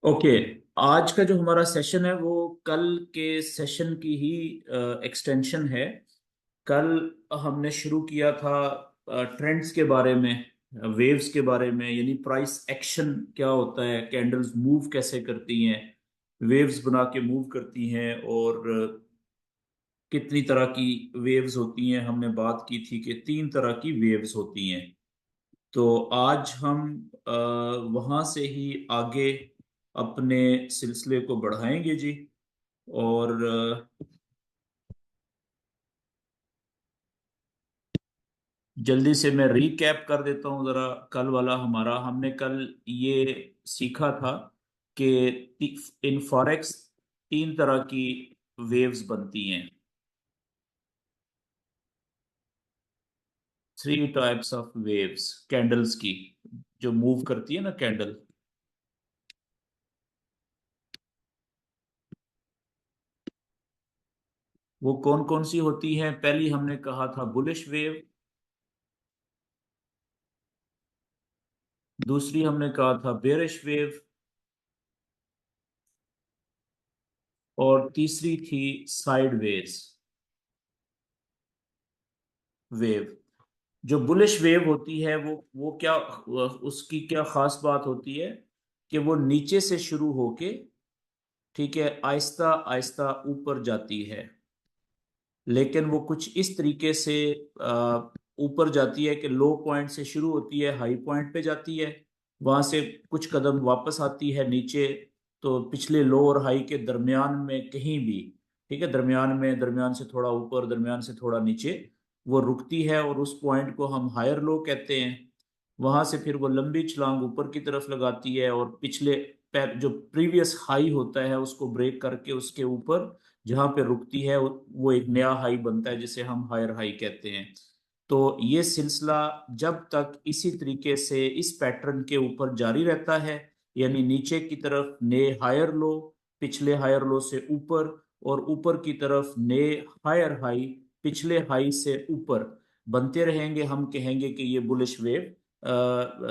Okay. आज का जो हमारा सेशन है वो कल के सेशन की ही एक्सटेंशन है। कल हमने शुरू किया था ट्रेंड्स के बारे में, वेव्स के बारे में, यानी प्राइस एक्शन क्या होता है, कैंडल्स मूव कैसे करती हैं, वेव्स बना के मूव करती हैं, और कितनी तरह की वेव्स होती हैं। हमने बात की थी कि 3 तरह की वेव्स होती हैं। तो आज हम वहाँ से ही आगे अपने सिलसिले को बढ़ाएंगे जी। और जल्दी से मैं रीकैप कर देता हूँ ज़रा। कल वाला हमारा, हमने कल ये सीखा था कि इन फॉरेक्स 3 तरह की वेव्स बनती हैं। 3 टाइप्स ऑफ वेव्स कैंडल्स की, जो मूव करती है ना कैंडल। वो कौन कौन सी होती हैं? पहली हमने कहा था बुलिश वेव, दूसरी हमने कहा था बेरिश वेव, और तीसरी थी साइडवेज वेव। जो बुलिश वेव होती है वो क्या, उसकी क्या खास बात होती है कि वो नीचे से शुरू होके, ठीक है, आहिस्ता आहिस्ता ऊपर जाती है। लेकिन वो कुछ इस तरीके से ऊपर जाती है कि लो पॉइंट से शुरू होती है, हाई पॉइंट पे जाती है, वहां से कुछ कदम वापस आती है नीचे। तो पिछले लो और हाई के दरमियान में कहीं भी, ठीक है, दरमियान में, दरमियान से थोड़ा ऊपर, दरमियान से थोड़ा नीचे वो रुकती है, और उस पॉइंट को हम हायर लो कहते हैं। वहां से फिर वो लंबी छलांग ऊपर की तरफ लगाती है, और पिछले पैर जो प्रीवियस हाई होता है उसको ब्रेक करके उसके ऊपर जहां पे रुकती है वो एक नया हाई बनता है, जिसे हम हायर हाई कहते हैं। तो ये सिलसिला जब तक इसी तरीके से इस पैटर्न के ऊपर जारी रहता है, यानी नीचे की तरफ नए हायर लो, पिछले हायर लो से ऊपर, और ऊपर की तरफ नए हायर हाई, पिछले हाई से ऊपर बनते रहेंगे, हम कहेंगे कि ये बुलिश वेव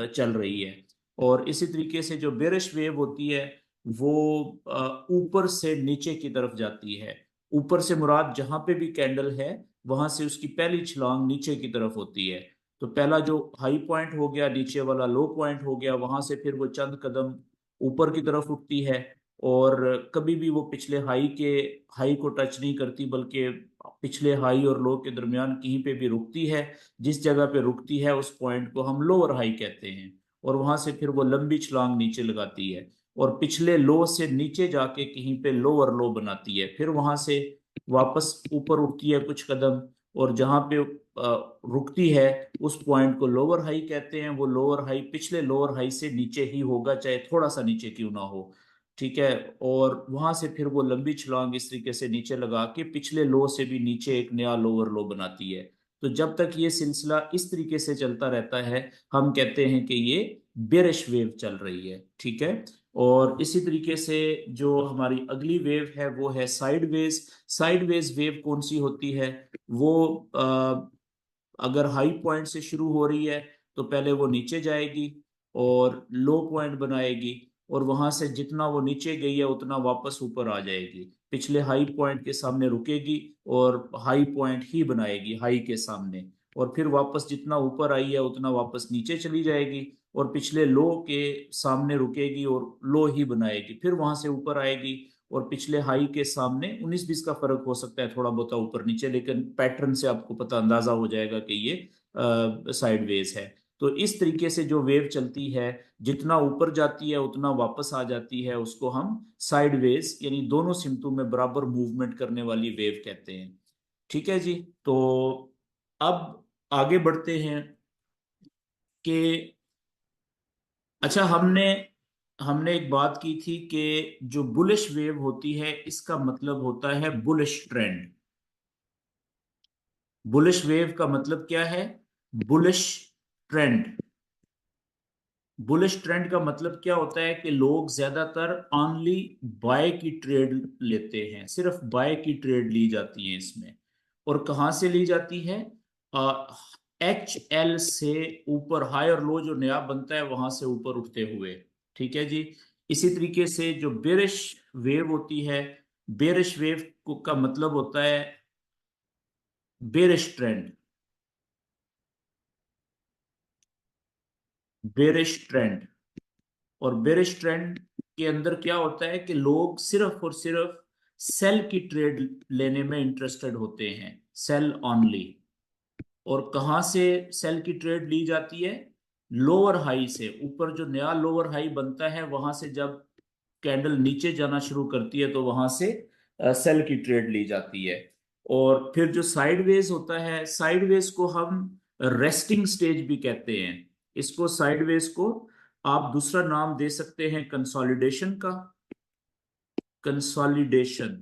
चल रही है। और इसी तरीके से जो बेरिश वेव होती है वो ऊपर से नीचे की तरफ जाती है। ऊपर से मुराद जहां पे भी कैंडल है वहां से उसकी पहली छलांग नीचे की तरफ होती है। तो पहला जो हाई पॉइंट हो गया, नीचे वाला लो पॉइंट हो गया, वहां से फिर वो चंद कदम ऊपर की तरफ उठती है, और कभी भी वो पिछले हाई को टच नहीं करती, बल्कि पिछले हाई और लो के दरमियान कहीं पे भी रुकती है। जिस जगह पे रुकती है उस पॉइंट को हम लोअर हाई कहते हैं, और वहां से फिर वो लंबी छलांग नीचे लगाती है, और पिछले लो से नीचे जाके कहीं पे लोअर लो बनाती है, फिर वहां से वापस ऊपर उठती है कुछ कदम, और जहां पे रुकती है उस पॉइंट को लोअर हाई कहते हैं। वो लोअर हाई पिछले लोअर हाई से नीचे ही होगा, चाहे थोड़ा सा नीचे क्यों ना हो, ठीक है। और वहां से फिर वो लंबी छलांग इस तरीके से नीचे लगा के पिछले लो से भी नीचे एक नया लोअर लो बनाती है। तो जब तक ये सिलसिला इस तरीके से चलता रहता है हम कहते हैं कि ये बेरिश वेव चल रही है, ठीक है। और इसी तरीके से जो हमारी अगली वेव है वो है साइडवेज। साइडवेज वेव कौन सी होती है? वो अगर हाई पॉइंट से शुरू हो रही है तो पहले वो नीचे जाएगी और लो पॉइंट बनाएगी, और वहां से जितना वो नीचे गई है उतना वापस ऊपर आ जाएगी, पिछले हाई पॉइंट के सामने रुकेगी और हाई पॉइंट ही बनाएगी हाई के सामने, और फिर वापस जितना ऊपर आई है उतना वापस नीचे चली जाएगी, और पिछले लो के सामने रुकेगी और लो ही बनाएगी, फिर वहां से ऊपर आएगी, और पिछले हाई के सामने 19-20 का फर्क हो सकता है थोड़ा बहुत ऊपर नीचे, लेकिन पैटर्न से आपको पता अंदाजा हो जाएगा कि ये साइडवेज है। तो इस तरीके से जो वेव चलती है, जितना ऊपर जाती है उतना वापस आ जाती है, उसको हम साइडवेज यानी दोनों सिमतों में बराबर मूवमेंट करने वाली वेव कहते हैं, ठीक है जी। तो अब आगे बढ़ते हैं कि अच्छा, हमने हमने एक बात की थी कि जो बुलिश वेव होती है इसका मतलब होता है बुलिश ट्रेंड। बुलिश वेव का मतलब क्या है? Bullish trend. बुलिश ट्रेंड का मतलब क्या होता है कि लोग ज्यादातर ओनली बाय की ट्रेड लेते हैं, सिर्फ बाय की ट्रेड ली जाती है इसमें। और कहाँ से ली जाती है? HL से ऊपर, हाई और लो जो नया बनता है वहां से ऊपर उठते हुए, ठीक है जी। इसी तरीके से जो बेरिश वेव होती है, बेरिश वेव का मतलब होता है बेरिश ट्रेंड। बेरिश ट्रेंड, और बेरिश ट्रेंड के अंदर क्या होता है कि लोग सिर्फ और सिर्फ सेल की ट्रेड लेने में इंटरेस्टेड होते हैं, सेल ऑनली। और कहाँ से सेल की ट्रेड ली जाती है? लोअर हाई से। ऊपर जो नया लोअर हाई बनता है वहां से जब कैंडल नीचे जाना शुरू करती है तो वहां से सेल की ट्रेड ली जाती है। और फिर जो साइडवेज होता है, साइडवेज को हम रेस्टिंग स्टेज भी कहते हैं। इसको साइडवेज को आप दूसरा नाम दे सकते हैं कंसोलिडेशन का, कंसोलिडेशन,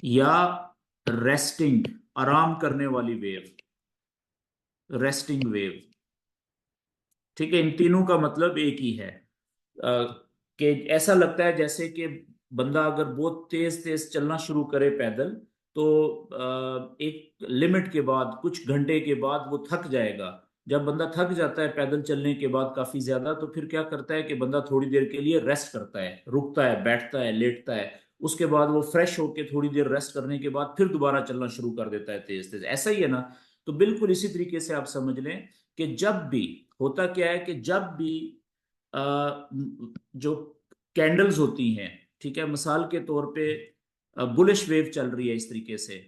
या रेस्टिंग, आराम करने वाली वेव, रेस्टिंग वेव। ठीक है, इन तीनों का मतलब एक ही है। कि ऐसा लगता है जैसे कि बंदा अगर बहुत तेज तेज चलना शुरू करे पैदल, तो एक लिमिट के बाद, कुछ घंटे के बाद वो थक जाएगा। जब बंदा थक जाता है पैदल चलने के बाद काफी ज्यादा, तो फिर क्या करता है कि बंदा थोड़ी देर के लिए रेस्ट करता है, रुकता है, बैठता है, लेटता है। उसके बाद वो फ्रेश होके थोड़ी देर रेस्ट करने के बाद फिर दोबारा चलना शुरू कर देता है तेज तेज। ऐसा ही है ना? तो बिल्कुल इसी तरीके से आप समझ लें कि जब भी, होता क्या है कि जब भी जो कैंडल्स होती हैं, ठीक है, मिसाल के तौर पे बुलिश वेव चल रही है इस तरीके से,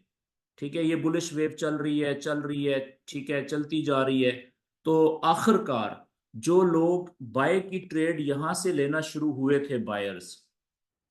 ठीक है, ये बुलिश वेव चल रही है, चल रही है, ठीक है, चलती जा रही है। तो आखिरकार जो लोग बाय की ट्रेड यहां से लेना शुरू हुए थे, बायर्स,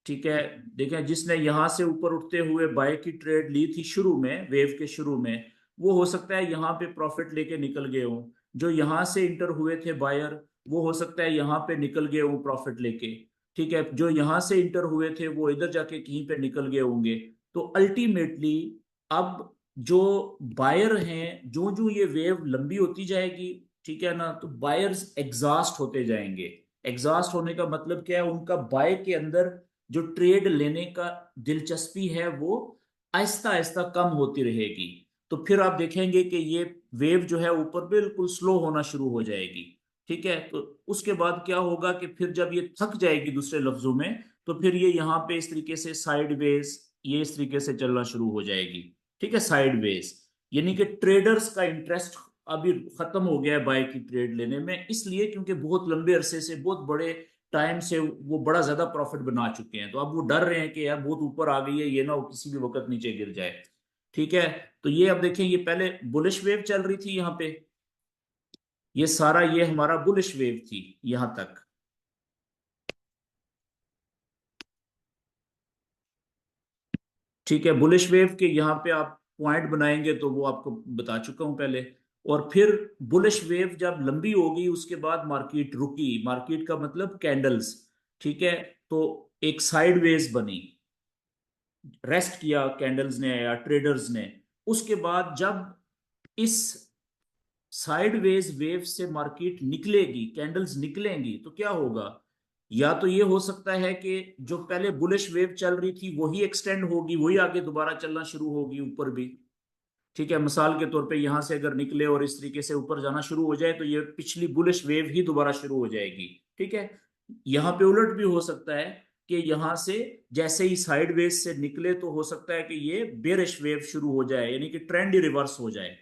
ठीक है, देखें, जिसने यहां से ऊपर उठते हुए बाय की ट्रेड ली थी शुरू में, वेव के शुरू में, वो हो सकता है यहां पे प्रॉफिट लेके निकल गए हों। जो यहां से इंटर हुए थे बायर, वो हो सकता है यहां पे निकल गए हों प्रॉफिट लेके। ठीक है, जो यहां से इंटर हुए थे वो इधर जाके कहीं पे निकल गए होंगे। तो अल्टीमेटली अब जो बायर हैं, जो जो ये वेव लंबी होती जाएगी, ठीक है ना, तो बायर्स एग्जॉस्ट होते जाएंगे। एग्जॉस्ट होने का मतलब क्या है? उनका बाय के अंदर जो ट्रेड लेने का दिलचस्पी है वो आहिस्ता आहिस्ता कम होती रहेगी। तो फिर आप देखेंगे कि ये वेव जो है ऊपर बिल्कुल स्लो होना शुरू हो जाएगी। ठीक है, तो उसके बाद क्या होगा कि फिर जब ये थक जाएगी, दूसरे लफ्जों में, तो फिर ये यहाँ पे इस तरीके से साइडवेज, ये इस तरीके से चलना शुरू हो जाएगी। ठीक है, साइडवेज, यानी कि ट्रेडर्स का इंटरेस्ट अभी खत्म हो गया है बाय की ट्रेड लेने में, इसलिए क्योंकि बहुत लंबे अरसे से, बहुत बड़े टाइम से वो बड़ा ज्यादा प्रॉफिट बना चुके हैं। तो अब वो डर रहे हैं कि यार बहुत ऊपर आ गई है, ये ना वो किसी भी वक्त नीचे गिर जाए। ठीक है, तो ये अब देखें, ये पहले बुलिश वेव चल रही थी यहाँ पे, ये सारा ये हमारा बुलिश वेव थी यहां तक। ठीक है, बुलिश वेव के यहाँ पे आप पॉइंट बनाएंगे तो वो आपको बता चुका हूं पहले। और फिर बुलिश वेव जब लंबी होगी उसके बाद मार्केट रुकी, मार्केट का मतलब कैंडल्स, ठीक है, तो एक साइडवेज बनी, रेस्ट किया कैंडल्स ने या ट्रेडर्स ने। उसके बाद जब इस साइडवेज वेव से मार्केट निकलेगी, कैंडल्स निकलेंगी, तो क्या होगा? या तो ये हो सकता है कि जो पहले बुलिश वेव चल रही थी वही एक्सटेंड होगी, वही आगे दोबारा चलना शुरू होगी ऊपर भी। ठीक है, मिसाल के तौर पे यहां से अगर निकले और इस तरीके से ऊपर जाना शुरू हो जाए तो ये पिछली बुलिश वेव ही दोबारा शुरू हो जाएगी। ठीक है, यहां पे उलट भी हो सकता है कि यहां से जैसे ही साइडवेज से निकले तो हो सकता है कि ये बेरिश वेव शुरू हो जाए, यानी कि ट्रेंड ही रिवर्स हो जाए।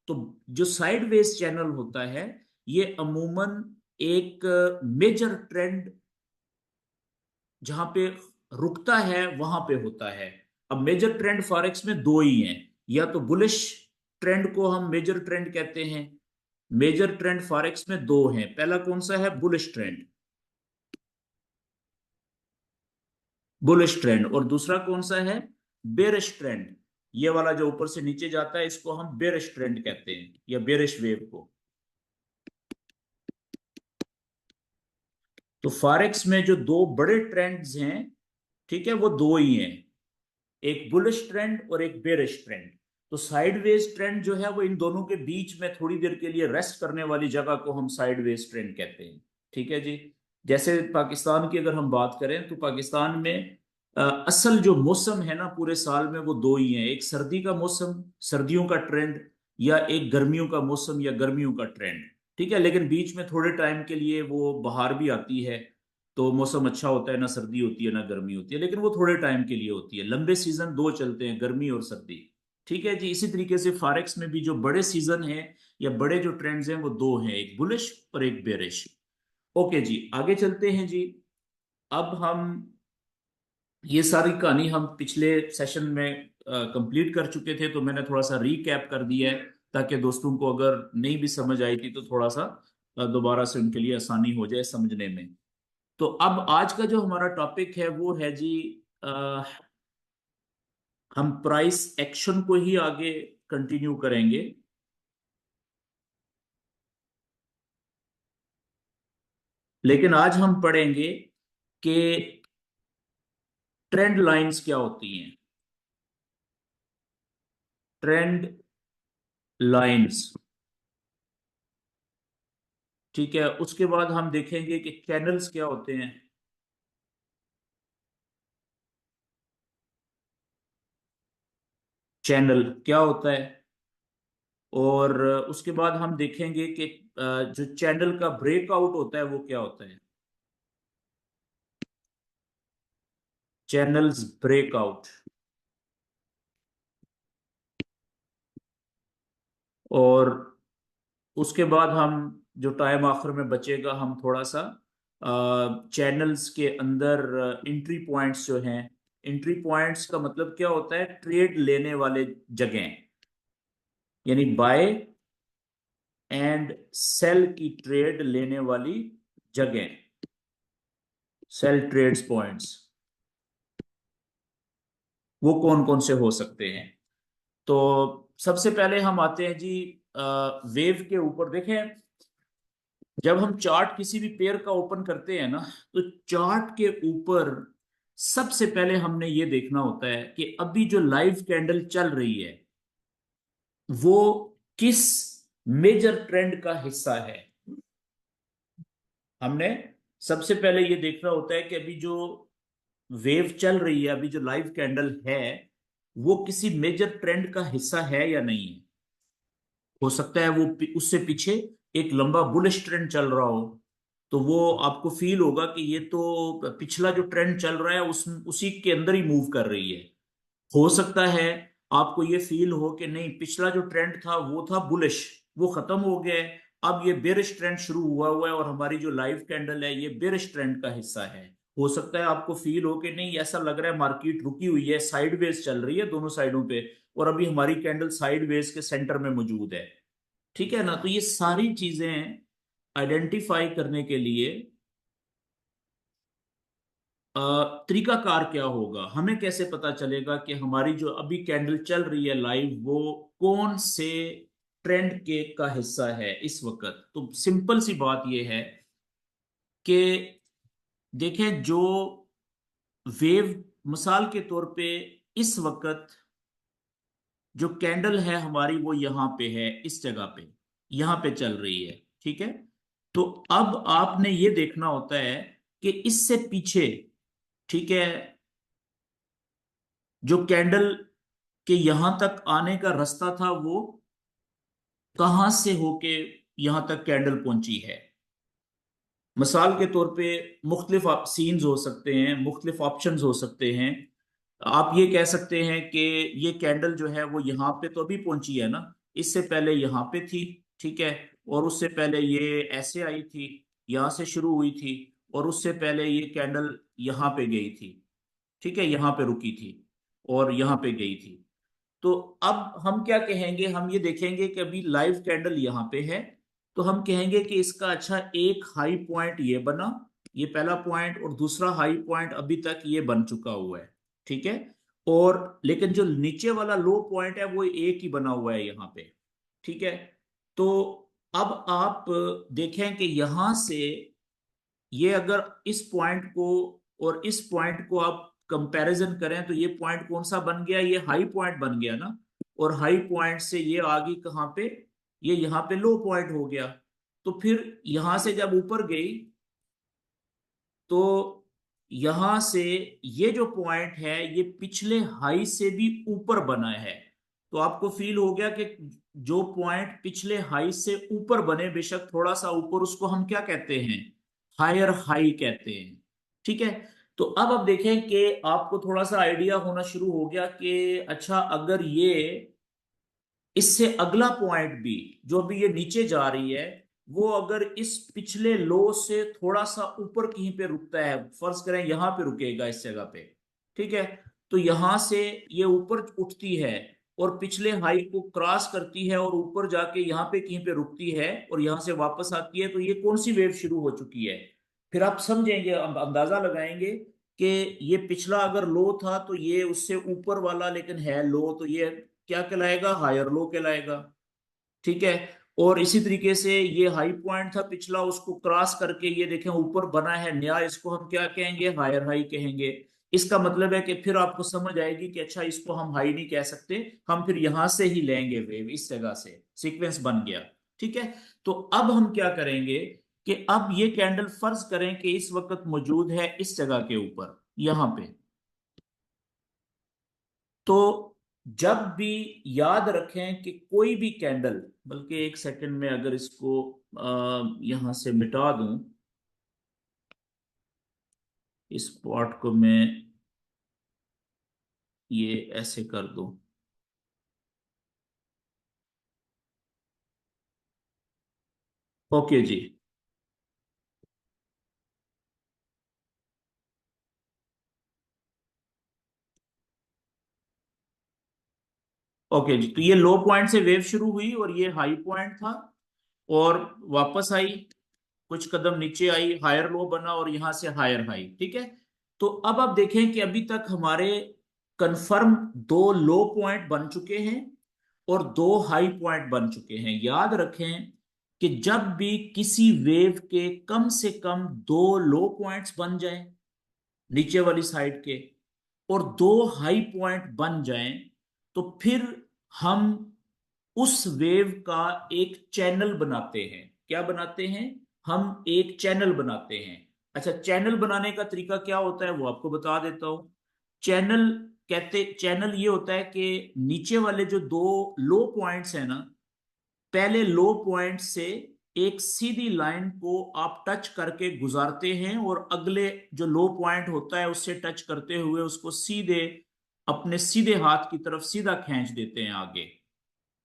तो जो साइडवेज चैनल होता है ये अमूमन एक मेजर ट्रेंड जहां पे रुकता है वहां पे होता है। अब मेजर ट्रेंड फॉरेक्स में दो ही हैं, या तो बुलिश ट्रेंड को हम मेजर ट्रेंड कहते हैं। मेजर ट्रेंड फॉरेक्स में दो हैं, पहला कौन सा है? Bullish trend, bullish trend. और दूसरा कौन सा है? Bearish trend. ये वाला जो ऊपर से नीचे जाता है इसको हम बेरिश ट्रेंड कहते हैं, या बेरिश वेव को। तो फॉरेक्स में जो दो बड़े ट्रेंड्स हैं, ठीक है, वो दो ही हैं, एक बुलिश ट्रेंड और एक बेरिश ट्रेंड। तो साइडवेज ट्रेंड जो है वो इन दोनों के बीच में थोड़ी देर के लिए रेस्ट करने वाली जगह को हम साइडवेज ट्रेंड कहते हैं। ठीक है जी। जैसे पाकिस्तान की अगर हम बात करें तो पाकिस्तान में असल जो मौसम है ना पूरे साल में वो दो ही हैं, एक सर्दी का मौसम, सर्दियों का ट्रेंड, या एक गर्मियों का मौसम या गर्मियों का ट्रेंड। ठीक है, लेकिन बीच में थोड़े टाइम के लिए वो बहार भी आती है, तो मौसम अच्छा होता है, ना सर्दी होती है ना गर्मी होती है, लेकिन वो थोड़े टाइम के लिए होती है। लंबे सीजन दो चलते हैं, गर्मी और सर्दी। ठीक है जी। इसी तरीके से फॉरेक्स में भी जो बड़े सीजन हैं या बड़े जो ट्रेंड्स हैं वो दो हैं, एक बुलिश और एक बेरिश। ओके जी, आगे चलते हैं जी। अब हम ये सारी कहानी हम पिछले सेशन में कंप्लीट कर चुके थे, तो मैंने थोड़ा सा रीकैप कर दिया है ताकि दोस्तों को अगर नहीं भी समझ आई थी तो थोड़ा सा दोबारा से उनके लिए आसानी हो जाए समझने में। तो अब आज का जो हमारा टॉपिक है वो है जी, अ, हम प्राइस एक्शन को ही आगे कंटिन्यू करेंगे। लेकिन आज हम पढ़ेंगे कि ट्रेंड लाइंस क्या होती हैं। Trend lines. ठीक है, उसके बाद हम देखेंगे कि चैनल्स क्या होते हैं। चैनल क्या होता है। और उसके बाद हम देखेंगे कि जो चैनल का ब्रेकआउट होता है वो क्या होता है। Channels breakout. और उसके बाद हम, जो टाइम आखिर में बचेगा, हम थोड़ा सा चैनल्स के अंदर एंट्री पॉइंट्स जो हैं। एंट्री पॉइंट्स का मतलब क्या होता है, ट्रेड लेने वाले जगह, यानी बाय एंड सेल की ट्रेड लेने वाली जगह, सेल ट्रेड्स पॉइंट्स, वो कौन कौन से हो सकते हैं। तो सबसे पहले हम आते हैं जी वेव के ऊपर। देखें, जब हम चार्ट किसी भी पेयर का ओपन करते हैं ना, तो चार्ट के ऊपर सबसे पहले हमने ये देखना होता है कि अभी जो लाइव कैंडल चल रही है वो किस मेजर ट्रेंड का हिस्सा है। हमने सबसे पहले ये देखना होता है कि अभी जो वेव चल रही है, अभी जो लाइव कैंडल है, वो किसी मेजर ट्रेंड का हिस्सा है या नहीं है। हो सकता है वो उससे पीछे एक लंबा बुलिश ट्रेंड चल रहा हो, तो वो आपको फील होगा कि ये तो पिछला जो ट्रेंड चल रहा है उस उसी के अंदर ही मूव कर रही है। हो सकता है आपको ये फील हो कि नहीं, पिछला जो ट्रेंड था वो था बुलिश, वो खत्म हो गया है, अब ये बेरिश ट्रेंड शुरू हुआ हुआ है और हमारी जो लाइव कैंडल है ये बेरिश ट्रेंड का हिस्सा है। हो सकता है आपको फील हो कि नहीं, ऐसा लग रहा है मार्केट रुकी हुई है, साइडवेज चल रही है दोनों साइडों पे, और अभी हमारी कैंडल साइडवेज के सेंटर में मौजूद है। ठीक है ना। तो ये सारी चीजें आइडेंटिफाई करने के लिए तरीकाकार क्या होगा, हमें कैसे पता चलेगा कि हमारी जो अभी कैंडल चल रही है लाइव वो कौन से ट्रेंड के का हिस्सा है इस वक्त। तो सिंपल सी बात यह है कि देखें, जो वेव, मिसाल के तौर पे इस वक्त जो कैंडल है हमारी वो यहां पे है, इस जगह पे, यहां पे चल रही है। ठीक है। तो अब आपने ये देखना होता है कि इससे पीछे, ठीक है, जो कैंडल के यहां तक आने का रास्ता था वो कहां से होके यहां तक कैंडल पहुंची है। मिसाल के तौर पे मुख्तलिफ सीन्स हो सकते हैं, मुख्तलिफ ऑप्शंस हो सकते हैं। आप ये कह सकते हैं कि ये कैंडल जो है वो यहाँ पे तो अभी पहुंची है ना, इससे पहले यहाँ पे थी। ठीक है। और उससे पहले ये ऐसे आई थी, यहाँ से शुरू हुई थी, और उससे पहले ये कैंडल यहाँ पे गई थी। ठीक है, यहाँ पे रुकी थी और यहाँ पे गई थी। तो अब हम क्या कहेंगे, हम ये देखेंगे कि अभी लाइव कैंडल यहाँ पे है, तो हम कहेंगे कि इसका अच्छा एक हाई पॉइंट ये बना, ये पहला पॉइंट, और दूसरा हाई पॉइंट अभी तक ये बन चुका हुआ है। ठीक है। और लेकिन जो नीचे वाला लो पॉइंट है वो एक ही बना हुआ है यहाँ पे। ठीक है। तो अब आप देखें कि यहां से ये अगर इस पॉइंट को और इस पॉइंट को आप कंपैरिजन करें, तो ये पॉइंट कौन सा बन गया, ये हाई पॉइंट बन गया ना। और हाई पॉइंट से ये आ गई कहाँ पे, ये यहाँ पे लो पॉइंट हो गया। तो फिर यहां से जब ऊपर गई, तो यहां से ये जो पॉइंट है ये पिछले हाई से भी ऊपर बना है। तो आपको फील हो गया कि जो पॉइंट पिछले हाई से ऊपर बने, बेशक थोड़ा सा ऊपर, उसको हम क्या कहते हैं, हायर हाई कहते हैं। ठीक है। तो अब देखें कि आपको थोड़ा सा आइडिया होना शुरू हो गया कि अच्छा, अगर ये इससे अगला पॉइंट भी, जो भी ये नीचे जा रही है, वो अगर इस पिछले लो से थोड़ा सा ऊपर कहीं पे रुकता है, फर्ज करें यहां पे रुकेगा इस जगह पे, ठीक है, तो यहां से ये ऊपर उठती है और पिछले हाई को क्रॉस करती है और ऊपर जाके यहाँ पे कहीं पे रुकती है और यहां से वापस आती है, तो ये कौन सी वेव शुरू हो चुकी है? फिर आप समझेंगे, अंदाजा लगाएंगे कि ये पिछला अगर लो था तो ये उससे ऊपर वाला लेकिन है लो, तो ये क्या कहलाएगा? हायर लो कहलाएगा। ठीक है। और इसी तरीके से ये हाई पॉइंट था पिछला, उसको क्रॉस करके ये देखें ऊपर बना है नया, इसको हम क्या कहेंगे? हायर हाई कहेंगे। इसका मतलब है कि फिर आपको समझ आएगी कि अच्छा, इसको हम हाई नहीं कह सकते, हम फिर यहां से ही लेंगे वेव, इस जगह से सीक्वेंस बन गया। ठीक है। तो अब हम क्या करेंगे कि अब ये कैंडल फर्ज करें कि इस वक्त मौजूद है इस जगह के ऊपर, यहां पे। तो जब भी याद रखें कि कोई भी कैंडल, बल्कि एक सेकंड में अगर इसको यहां से मिटा दूं, इस पॉट को मैं ये ऐसे कर दूं। ओके जी। ओके जी, तो ये लो पॉइंट से वेव शुरू हुई और ये हाई पॉइंट था, और वापस आई, कुछ कदम नीचे आई, हायर लो बना और यहां से हायर हाई। ठीक है। तो अब आप देखें कि अभी तक हमारे कंफर्म दो लो पॉइंट बन चुके हैं और दो हाई पॉइंट बन चुके हैं। याद रखें कि जब भी किसी वेव के कम से कम दो लो पॉइंट्स बन जाएं नीचे वाली साइड के, और दो हाई पॉइंट बन जाएं, तो फिर हम उस वेव का एक चैनल बनाते हैं। क्या बनाते हैं? हम एक चैनल बनाते हैं। अच्छा, चैनल बनाने का तरीका क्या होता है वो आपको बता देता हूं। चैनल चैनल ये होता है कि नीचे वाले जो दो लो पॉइंट्स हैं ना, पहले लो पॉइंट से एक सीधी लाइन को आप टच करके गुजारते हैं और अगले जो लो पॉइंट होता है उससे टच करते हुए उसको सीधे अपने सीधे हाथ की तरफ सीधा खींच देते हैं आगे।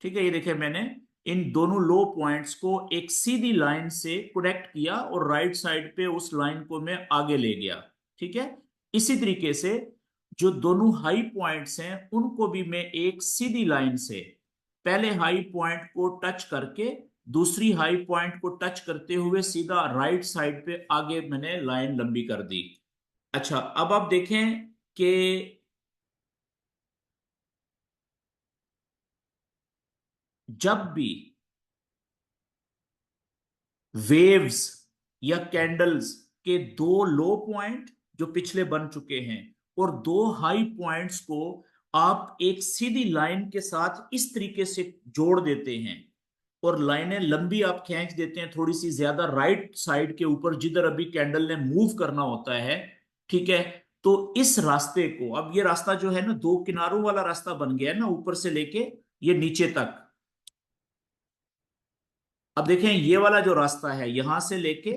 ठीक है, ये देखिए मैंने इन दोनों लो पॉइंट्स को एक सीधी लाइन से कनेक्ट किया और राइट साइड पे उस लाइन को मैं आगे ले गया। ठीक है। इसी तरीके से जो दोनों हाई पॉइंट्स हैं उनको भी मैं एक सीधी लाइन से पहले हाई पॉइंट को टच करके दूसरी हाई पॉइंट को टच करते हुए सीधा राइट साइड पे आगे मैंने लाइन लंबी कर दी। अच्छा, अब आप देखें कि जब भी वेव्स या कैंडल्स के दो लो पॉइंट जो पिछले बन चुके हैं और दो हाई पॉइंट्स को आप एक सीधी लाइन के साथ इस तरीके से जोड़ देते हैं और लाइनें लंबी आप खींच देते हैं थोड़ी सी ज्यादा राइट साइड के ऊपर जिधर अभी कैंडल ने मूव करना होता है। ठीक है। तो इस रास्ते को, अब ये रास्ता जो है ना, दो किनारों वाला रास्ता बन गया है ना, ऊपर से लेके ये नीचे तक। अब देखें ये वाला जो रास्ता है यहां से लेके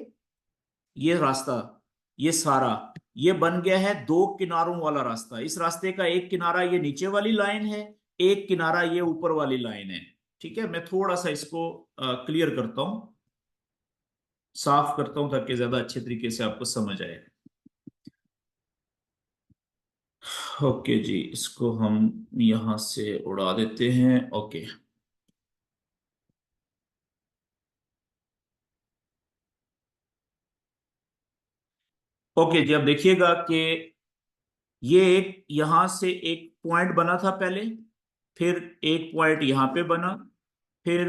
ये रास्ता, ये सारा, ये बन गया है दो किनारों वाला रास्ता। इस रास्ते का एक किनारा ये नीचे वाली लाइन है, एक किनारा ये ऊपर वाली लाइन है। ठीक है, मैं थोड़ा सा इसको क्लियर करता हूं, साफ करता हूं ताकि ज्यादा अच्छे तरीके से आपको समझ आए। ओके जी, इसको हम यहां से उड़ा देते हैं। ओके। ओके जी, अब देखिएगा कि ये एक यहां से एक पॉइंट बना था पहले, फिर एक पॉइंट यहां पे बना, फिर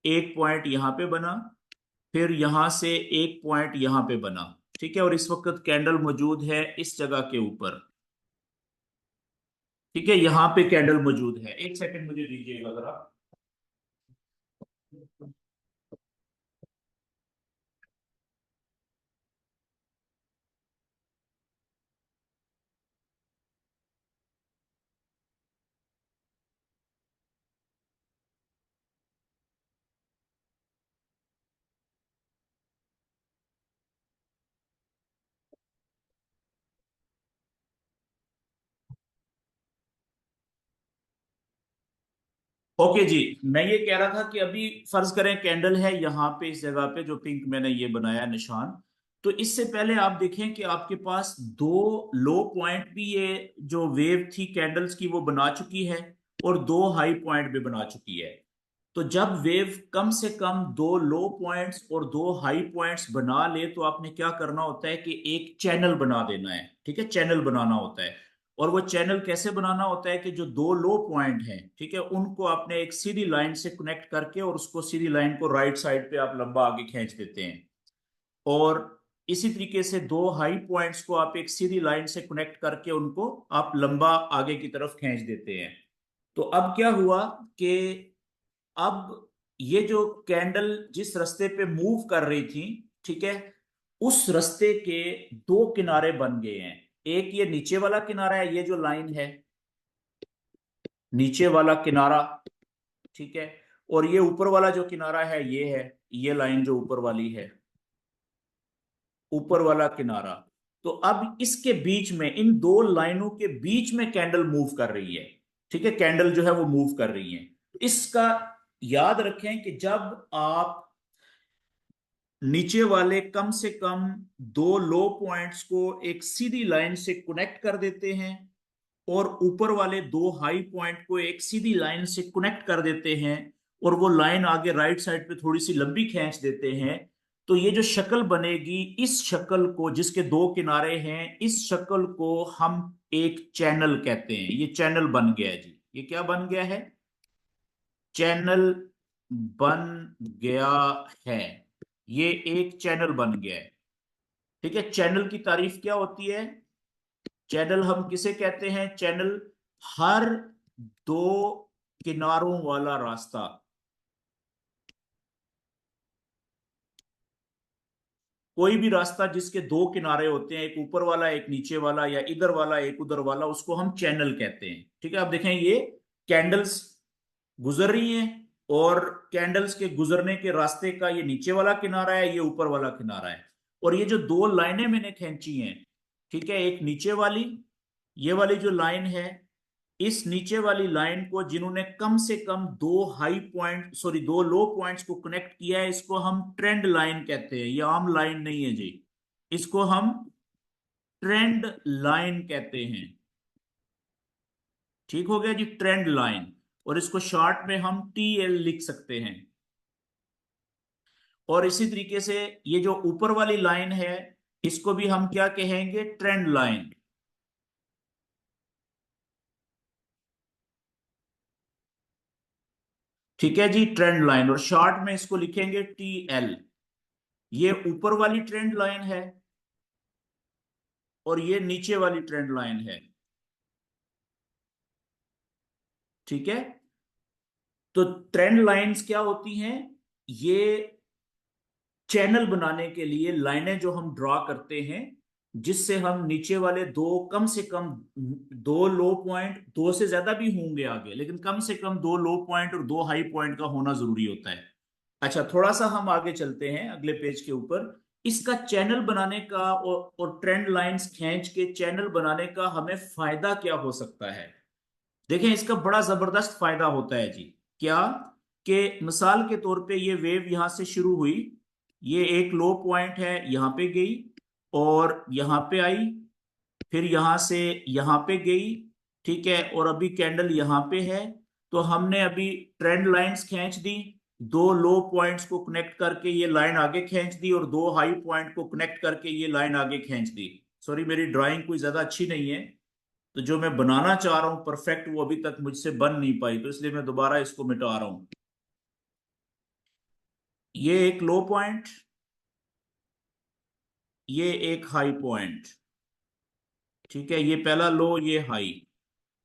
एक पॉइंट यहां पे बना, फिर यहां से एक पॉइंट यहां पे बना। ठीक है, और इस वक्त कैंडल मौजूद है इस जगह के ऊपर। ठीक है, यहां पे कैंडल मौजूद है। एक सेकंड मुझे दीजिएगा जरा। ओके जी, मैं ये कह रहा था कि अभी फर्ज करें कैंडल है यहाँ पे इस जगह पे जो पिंक मैंने ये बनाया निशान। तो इससे पहले आप देखें कि आपके पास दो लो पॉइंट भी ये जो वेव थी कैंडल्स की वो बना चुकी है, और दो हाई पॉइंट भी बना चुकी है। तो जब वेव कम से कम दो लो पॉइंट्स और दो हाई पॉइंट्स बना ले तो आपने क्या करना होता है कि एक चैनल बना देना है। ठीक है, चैनल बनाना होता है। और वो चैनल कैसे बनाना होता है कि जो दो लो पॉइंट हैं, ठीक है, उनको आपने एक सीधी लाइन से कनेक्ट करके और उसको सीधी लाइन को राइट साइड पे आप लंबा आगे खींच देते हैं। और इसी तरीके से दो हाई पॉइंट्स को आप एक सीधी लाइन से कनेक्ट करके उनको आप लंबा आगे की तरफ खींच देते हैं। तो अब क्या हुआ कि अब ये जो कैंडल जिस रास्ते पे मूव कर रही थी, ठीक है, उस रास्ते के दो किनारे बन गए हैं। एक ये नीचे वाला किनारा है, ये जो लाइन है, नीचे वाला किनारा, ठीक है। और ये ऊपर वाला जो किनारा है ये है, ये लाइन जो ऊपर वाली है, ऊपर वाला किनारा। तो अब इसके बीच में, इन दो लाइनों के बीच में कैंडल मूव कर रही है। ठीक है, कैंडल जो है वो मूव कर रही है। इसका याद रखें कि जब आप नीचे वाले कम से कम दो लो पॉइंट्स को एक सीधी लाइन से कनेक्ट कर देते हैं और ऊपर वाले दो हाई पॉइंट को एक सीधी लाइन से कनेक्ट कर देते हैं और वो लाइन आगे राइट साइड पे थोड़ी सी लंबी खींच देते हैं, तो ये जो शक्ल बनेगी, इस शक्ल को, जिसके दो किनारे हैं, इस शक्ल को हम एक चैनल कहते हैं। ये चैनल बन गया है जी। ये क्या बन गया है? चैनल बन गया है। ये एक चैनल बन गया है। ठीक है, चैनल की तारीफ क्या होती है? चैनल हम किसे कहते हैं? चैनल हर दो किनारों वाला रास्ता। कोई भी रास्ता जिसके दो किनारे होते हैं, एक ऊपर वाला एक नीचे वाला, या इधर वाला एक उधर वाला, उसको हम चैनल कहते हैं। ठीक है, आप देखें ये कैंडल्स गुजर रही हैं, और कैंडल्स के गुजरने के रास्ते का ये नीचे वाला किनारा है, ये ऊपर वाला किनारा है। और ये जो दो लाइनें मैंने खींची हैं, ठीक है, एक नीचे वाली, ये वाली जो लाइन है, इस नीचे वाली लाइन को जिन्होंने कम से कम दो हाई पॉइंट, सॉरी, दो लो पॉइंट्स को कनेक्ट किया है, इसको हम ट्रेंड लाइन कहते हैं। ये आम लाइन नहीं है जी, इसको हम ट्रेंड लाइन कहते हैं। ठीक हो गया जी, ट्रेंड लाइन। और इसको शॉर्ट में हम टीएल लिख सकते हैं। और इसी तरीके से ये जो ऊपर वाली लाइन है, इसको भी हम क्या कहेंगे? Trend line. ठीक है जी, ट्रेंड लाइन, और शॉर्ट में इसको लिखेंगे टीएल। ये ऊपर वाली ट्रेंड लाइन है और ये नीचे वाली ट्रेंड लाइन है। ठीक है, तो ट्रेंड लाइंस क्या होती हैं? ये चैनल बनाने के लिए लाइनें जो हम ड्रॉ करते हैं, जिससे हम नीचे वाले दो, कम से कम दो लो पॉइंट, दो से ज्यादा भी होंगे आगे, लेकिन कम से कम दो लो पॉइंट और दो हाई पॉइंट का होना जरूरी होता है। अच्छा, थोड़ा सा हम आगे चलते हैं अगले पेज के ऊपर। इसका चैनल बनाने का और ट्रेंड लाइंस खींच के चैनल बनाने का हमें फायदा क्या हो सकता है? देखें, इसका बड़ा जबरदस्त फायदा होता है जी। क्या? कि मिसाल के तौर पे ये वेव यहां से शुरू हुई, ये एक लो पॉइंट है, यहां पे गई और यहां पे आई, फिर यहां से यहां पे गई, ठीक है, और अभी कैंडल यहां पे है। तो हमने अभी ट्रेंड लाइंस खींच दी, दो लो पॉइंट्स को कनेक्ट करके ये लाइन आगे खींच दी, और दो हाई पॉइंट को कनेक्ट करके ये लाइन आगे खींच दी। सॉरी, मेरी ड्राइंग कोई ज्यादा अच्छी नहीं है, तो जो मैं बनाना चाह रहा हूं परफेक्ट, वो अभी तक मुझसे बन नहीं पाई, तो इसलिए मैं दोबारा इसको मिटा रहा हूं। ये एक लो पॉइंट, ये एक हाई पॉइंट। ठीक है, ये पहला लो, ये हाई।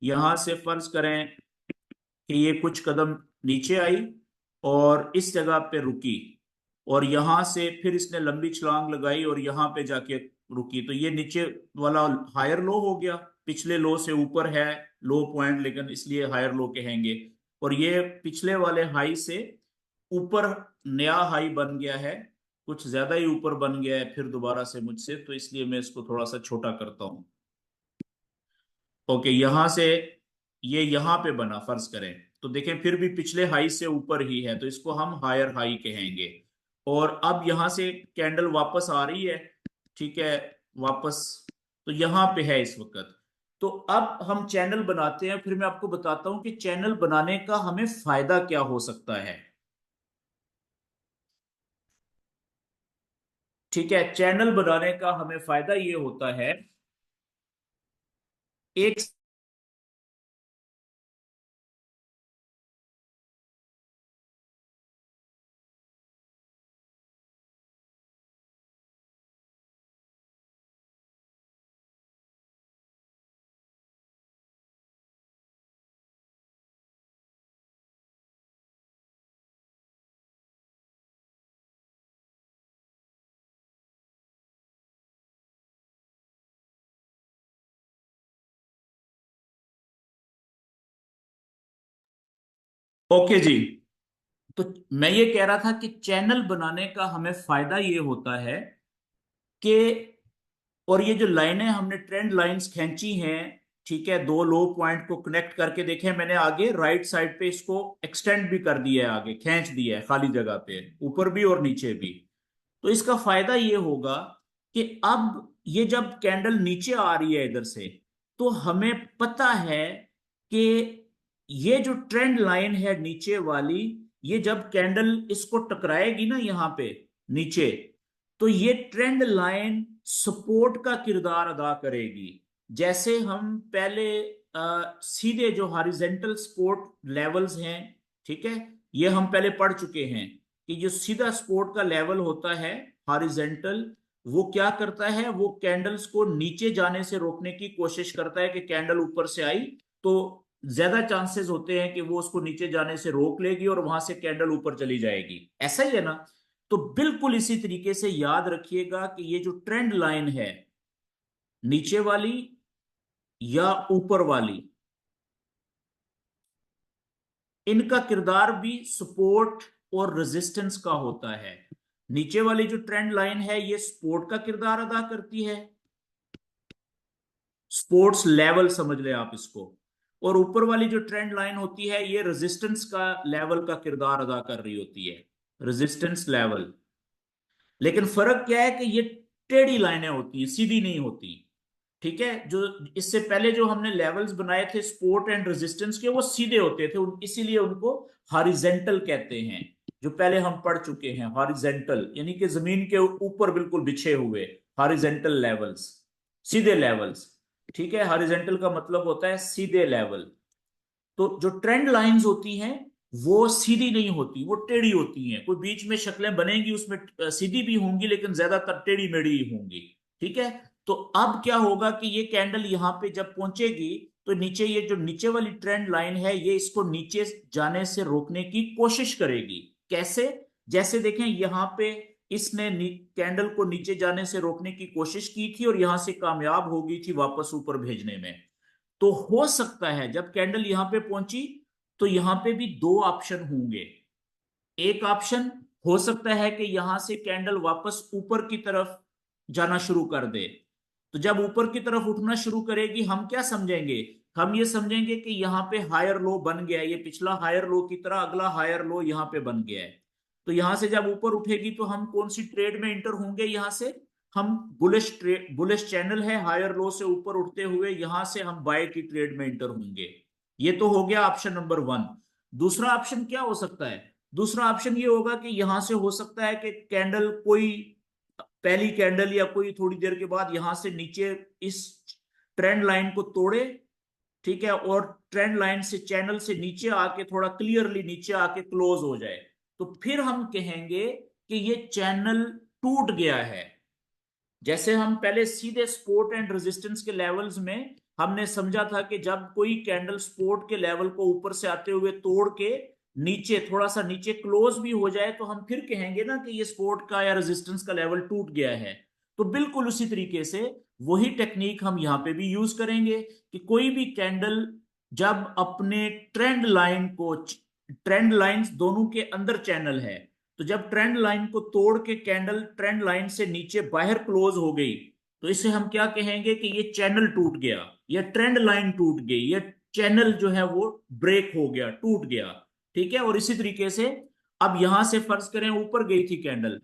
यहां से फर्ज करें कि ये कुछ कदम नीचे आई और इस जगह पे रुकी, और यहां से फिर इसने लंबी छलांग लगाई और यहां पे जाके रुकी। तो ये नीचे वाला हायर लो हो गया, पिछले लो से ऊपर है लो पॉइंट, लेकिन इसलिए हायर लो कहेंगे। और ये पिछले वाले हाई से ऊपर नया हाई बन गया है, कुछ ज्यादा ही ऊपर बन गया है फिर दोबारा से मुझसे, तो इसलिए मैं इसको थोड़ा सा छोटा करता हूं। ओके, यहां से ये यहां पे बना, फर्ज करें। तो देखें फिर भी पिछले हाई से ऊपर ही है, तो इसको हम हायर हाई कहेंगे। और अब यहां से कैंडल वापस आ रही है, ठीक है, वापस, तो यहां पे है इस वक्त। तो अब हम चैनल बनाते हैं, फिर मैं आपको बताता हूं कि चैनल बनाने का हमें फायदा क्या हो सकता है। ठीक है, चैनल बनाने का हमें फायदा ये होता है, एक, ओके जी। तो मैं ये कह रहा था कि चैनल बनाने का हमें फायदा ये होता है कि, और ये जो लाइनें हमने ट्रेंड लाइंस खींची हैं, ठीक है, दो लो पॉइंट को कनेक्ट करके, देखें मैंने आगे राइट साइड पे इसको एक्सटेंड भी कर दिया है, आगे खींच दिया है खाली जगह पे, ऊपर भी और नीचे भी। तो इसका फायदा ये होगा कि अब ये जब कैंडल नीचे आ रही है इधर से, तो हमें पता है कि ये जो ट्रेंड लाइन है नीचे वाली, ये जब कैंडल इसको टकराएगी ना यहां पे नीचे, तो ये ट्रेंड लाइन सपोर्ट का किरदार अदा करेगी। जैसे हम पहले सीधे जो हॉरिजेंटल सपोर्ट लेवल्स हैं, ठीक है, ये हम पहले पढ़ चुके हैं कि जो सीधा सपोर्ट का लेवल होता है हॉरिजेंटल, वो क्या करता है, वो कैंडल्स को नीचे जाने से रोकने की कोशिश करता है कि कैंडल ऊपर से आई तो ज्यादा चांसेस होते हैं कि वो उसको नीचे जाने से रोक लेगी और वहां से कैंडल ऊपर चली जाएगी। ऐसा ही है ना? तो बिल्कुल इसी तरीके से याद रखिएगा कि ये जो ट्रेंड लाइन है, नीचे वाली या ऊपर वाली, इनका किरदार भी सपोर्ट और रेजिस्टेंस का होता है। नीचे वाली जो ट्रेंड लाइन है ये सपोर्ट का किरदार अदा करती है, स्पोर्ट्स लेवल समझ ले आप इसको। और ऊपर वाली जो ट्रेंड लाइन होती है ये रेजिस्टेंस का लेवल का किरदार अदा कर रही होती है, रेजिस्टेंस लेवल। लेकिन फर्क क्या है कि ये टेढ़ी लाइनें होती हैं, सीधी नहीं होती। ठीक है, जो इससे पहले जो हमने लेवल्स बनाए थे सपोर्ट एंड रेजिस्टेंस के, वो सीधे होते थे, इसीलिए उनको हॉरिजेंटल कहते हैं। जो पहले हम पढ़ चुके हैं, हॉरिजेंटल यानी कि जमीन के ऊपर बिल्कुल बिछे हुए, हॉरिजेंटल लेवल्स, सीधे लेवल्स। ठीक है, हॉरिजेंटल का मतलब होता है सीधे लेवल। तो जो ट्रेंड लाइंस होती हैं वो सीधी नहीं होती, वो टेढ़ी होती हैं। कोई बीच में शक्लें बनेंगी उसमें सीधी भी होंगी, लेकिन ज्यादातर टेढ़ी मेढ़ी ही होंगी। ठीक है, तो अब क्या होगा कि ये कैंडल यहां पे जब पहुंचेगी, तो नीचे ये जो नीचे वाली ट्रेंड लाइन है ये इसको नीचे जाने से रोकने की कोशिश करेगी। कैसे? जैसे देखें यहां पे इसने कैंडल को नीचे जाने से रोकने की कोशिश की थी और यहां से कामयाब हो गई थी वापस ऊपर भेजने में। तो हो सकता है जब कैंडल यहां पे पहुंची तो यहां पे भी दो ऑप्शन होंगे। एक ऑप्शन हो सकता है कि यहां से कैंडल वापस ऊपर की तरफ जाना शुरू कर दे। तो जब ऊपर की तरफ उठना शुरू करेगी, हम क्या समझेंगे? हम ये समझेंगे कि यहाँ पे हायर लो बन गया है, ये पिछला हायर लो की तरह अगला हायर लो यहाँ पे बन गया है। तो यहां से जब ऊपर उठेगी तो हम कौन सी ट्रेड में इंटर होंगे? यहां से हम बुलिश ट्रेड, बुलिश चैनल है हायर लो से ऊपर उठते हुए, यहां से हम बाय की ट्रेड में इंटर होंगे। ये तो हो गया ऑप्शन नंबर वन। दूसरा ऑप्शन क्या हो सकता है? दूसरा ऑप्शन ये होगा कि यहां से हो सकता है कि कैंडल कोई पहली कैंडल या कोई थोड़ी देर के बाद यहां से नीचे इस ट्रेंड लाइन को तोड़े, ठीक है, और ट्रेंड लाइन से चैनल से नीचे आके थोड़ा क्लियरली नीचे आके क्लोज हो जाए। तो फिर हम कहेंगे कि ये चैनल टूट गया है। जैसे हम पहले सीधे सपोर्ट एंड रेजिस्टेंस के लेवल्स में हमने समझा था कि जब कोई कैंडल सपोर्ट के लेवल को ऊपर से आते हुए तोड़ के नीचे थोड़ा सा नीचे क्लोज भी हो जाए, तो हम फिर कहेंगे ना कि ये सपोर्ट का या रेजिस्टेंस का लेवल टूट गया है। तो बिल्कुल उसी तरीके से वही टेक्निक हम यहां पे भी यूज करेंगे कि कोई भी कैंडल जब अपने ट्रेंड लाइन को, ट्रेंड लाइंस दोनों के अंदर चैनल है, तो जब ट्रेंड लाइन को तोड़ के कैंडल ट्रेंड लाइन से नीचे बाहर क्लोज हो गई, तो इसे हम क्या कहेंगे कि ये चैनल टूट गया, या ट्रेंड लाइन टूट गई, या चैनल जो है वो ब्रेक हो गया, टूट गया। ठीक है, और इसी तरीके से अब यहां से फर्ज करें ऊपर गई थी कैंडल,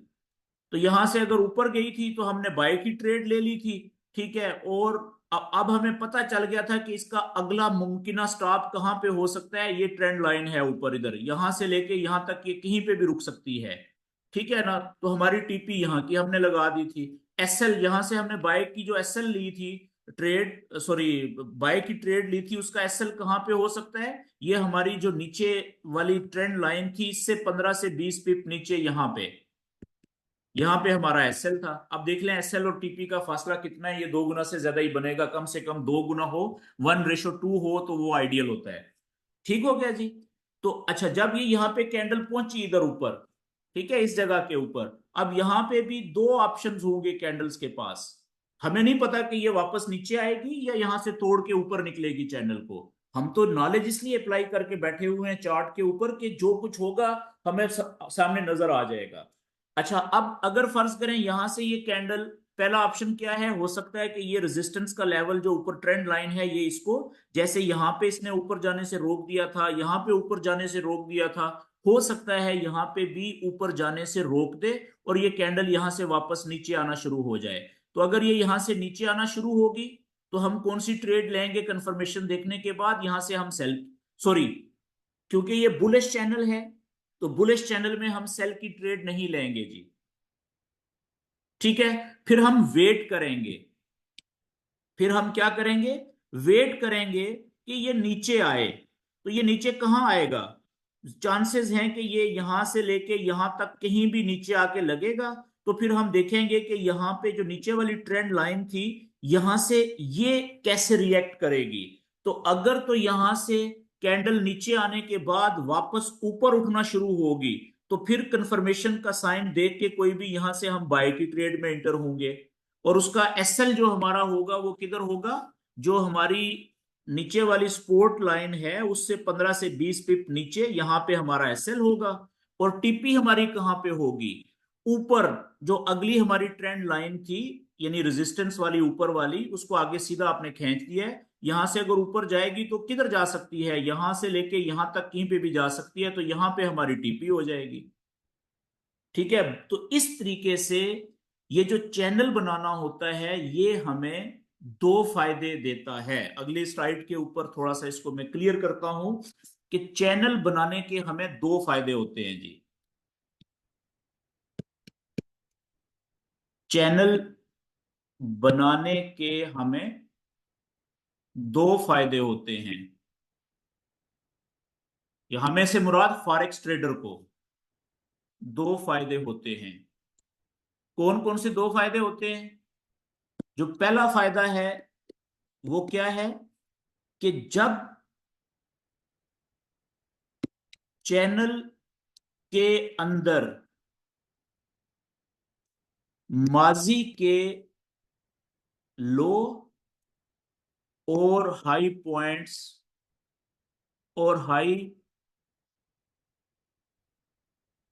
तो यहां से अगर ऊपर गई थी तो हमने बाय की ट्रेड ले ली थी। ठीक है, और अब हमें पता चल गया था कि इसका अगला मुमकिन स्टॉप कहां पे हो सकता है। ये ट्रेंड लाइन है ऊपर, इधर यहां से लेके यहां तक ये कहीं पे भी रुक सकती है। ठीक है ना, तो हमारी टीपी यहाँ की हमने लगा दी थी। एसएल यहां से हमने बाय की जो एसएल ली थी, ट्रेड सॉरी बाय की ट्रेड ली थी, उसका एसएल कहां पे हो सकता है। ये हमारी जो नीचे वाली ट्रेंड लाइन थी इससे 15 से 20 पिप नीचे, यहाँ पे हमारा एसएल था। अब देख लें एसएल और टीपी का फासला कितना है, ये 2 गुना से ज्यादा ही बनेगा, कम से कम 2 गुना हो, 1:2 हो तो वो आइडियल होता है। ठीक हो गया जी। तो अच्छा, जब ये यहाँ पे कैंडल पहुंची इधर ऊपर, ठीक है, इस जगह के ऊपर, अब यहाँ पे भी दो ऑप्शंस होंगे कैंडल्स के पास। हमें नहीं पता कि ये वापस नीचे आएगी या यहाँ से तोड़ के ऊपर निकलेगी चैनल को। हम तो नॉलेज इसलिए अप्लाई करके बैठे हुए हैं चार्ट के ऊपर कि जो कुछ होगा हमें सामने नजर आ जाएगा। अच्छा, अब अगर फर्ज करें यहां से ये कैंडल, पहला ऑप्शन क्या है, हो सकता है कि ये रेजिस्टेंस का लेवल जो ऊपर ट्रेंड लाइन है, ये इसको जैसे यहां पे इसने ऊपर जाने से रोक दिया था, यहां पे ऊपर जाने से रोक दिया था, हो सकता है यहां पे भी ऊपर जाने से रोक दे और ये कैंडल यहां से वापस नीचे आना शुरू हो जाए। तो अगर ये यहां से नीचे आना शुरू होगी तो हम कौन सी ट्रेड लेंगे, कंफर्मेशन देखने के बाद यहां से हम सेल, सॉरी, क्योंकि ये बुलिश चैनल है तो बुलिश चैनल में हम सेल की ट्रेड नहीं लेंगे जी। ठीक है, फिर हम वेट करेंगे। फिर हम क्या करेंगे, वेट करेंगे कि ये नीचे आए। तो ये नीचे कहां आएगा, चांसेस हैं कि ये यहां से लेके यहां तक कहीं भी नीचे आके लगेगा। तो फिर हम देखेंगे कि यहां पे जो नीचे वाली ट्रेंड लाइन थी, यहां से ये कैसे रिएक्ट करेगी। तो अगर तो यहां से कैंडल नीचे आने के बाद वापस ऊपर उठना शुरू होगी, तो फिर कंफर्मेशन का साइन देख के कोई भी यहां से हम बाय की ट्रेड में एंटर होंगे। और उसका एसएल जो हमारा होगा वो किधर होगा, जो हमारी नीचे वाली सपोर्ट लाइन है उससे 15 से 20 पिप नीचे, यहां पे हमारा एसएल होगा। और टीपी हमारी कहां पे होगी, ऊपर, जो अगली हमारी ट्रेंड लाइन थी, यानी रेजिस्टेंस वाली ऊपर वाली, उसको आगे सीधा आपने खींच दिया है। यहां से अगर ऊपर जाएगी तो किधर जा सकती है, यहां से लेके यहां तक कहीं पे भी जा सकती है, तो यहां पे हमारी टीपी हो जाएगी। ठीक है, तो इस तरीके से ये जो चैनल बनाना होता है ये हमें दो फायदे देता है। अगले स्लाइड के ऊपर थोड़ा सा इसको मैं क्लियर करता हूं कि चैनल बनाने के हमें दो फायदे होते हैं जी। चैनल बनाने के हमें दो फायदे होते हैं। ये हमें से मुराद फॉरेक्स ट्रेडर को दो फायदे होते हैं। कौन कौन से दो फायदे होते हैं। जो पहला फायदा है वो क्या है कि जब चैनल के अंदर माजी के लो और हाई पॉइंट्स और हाई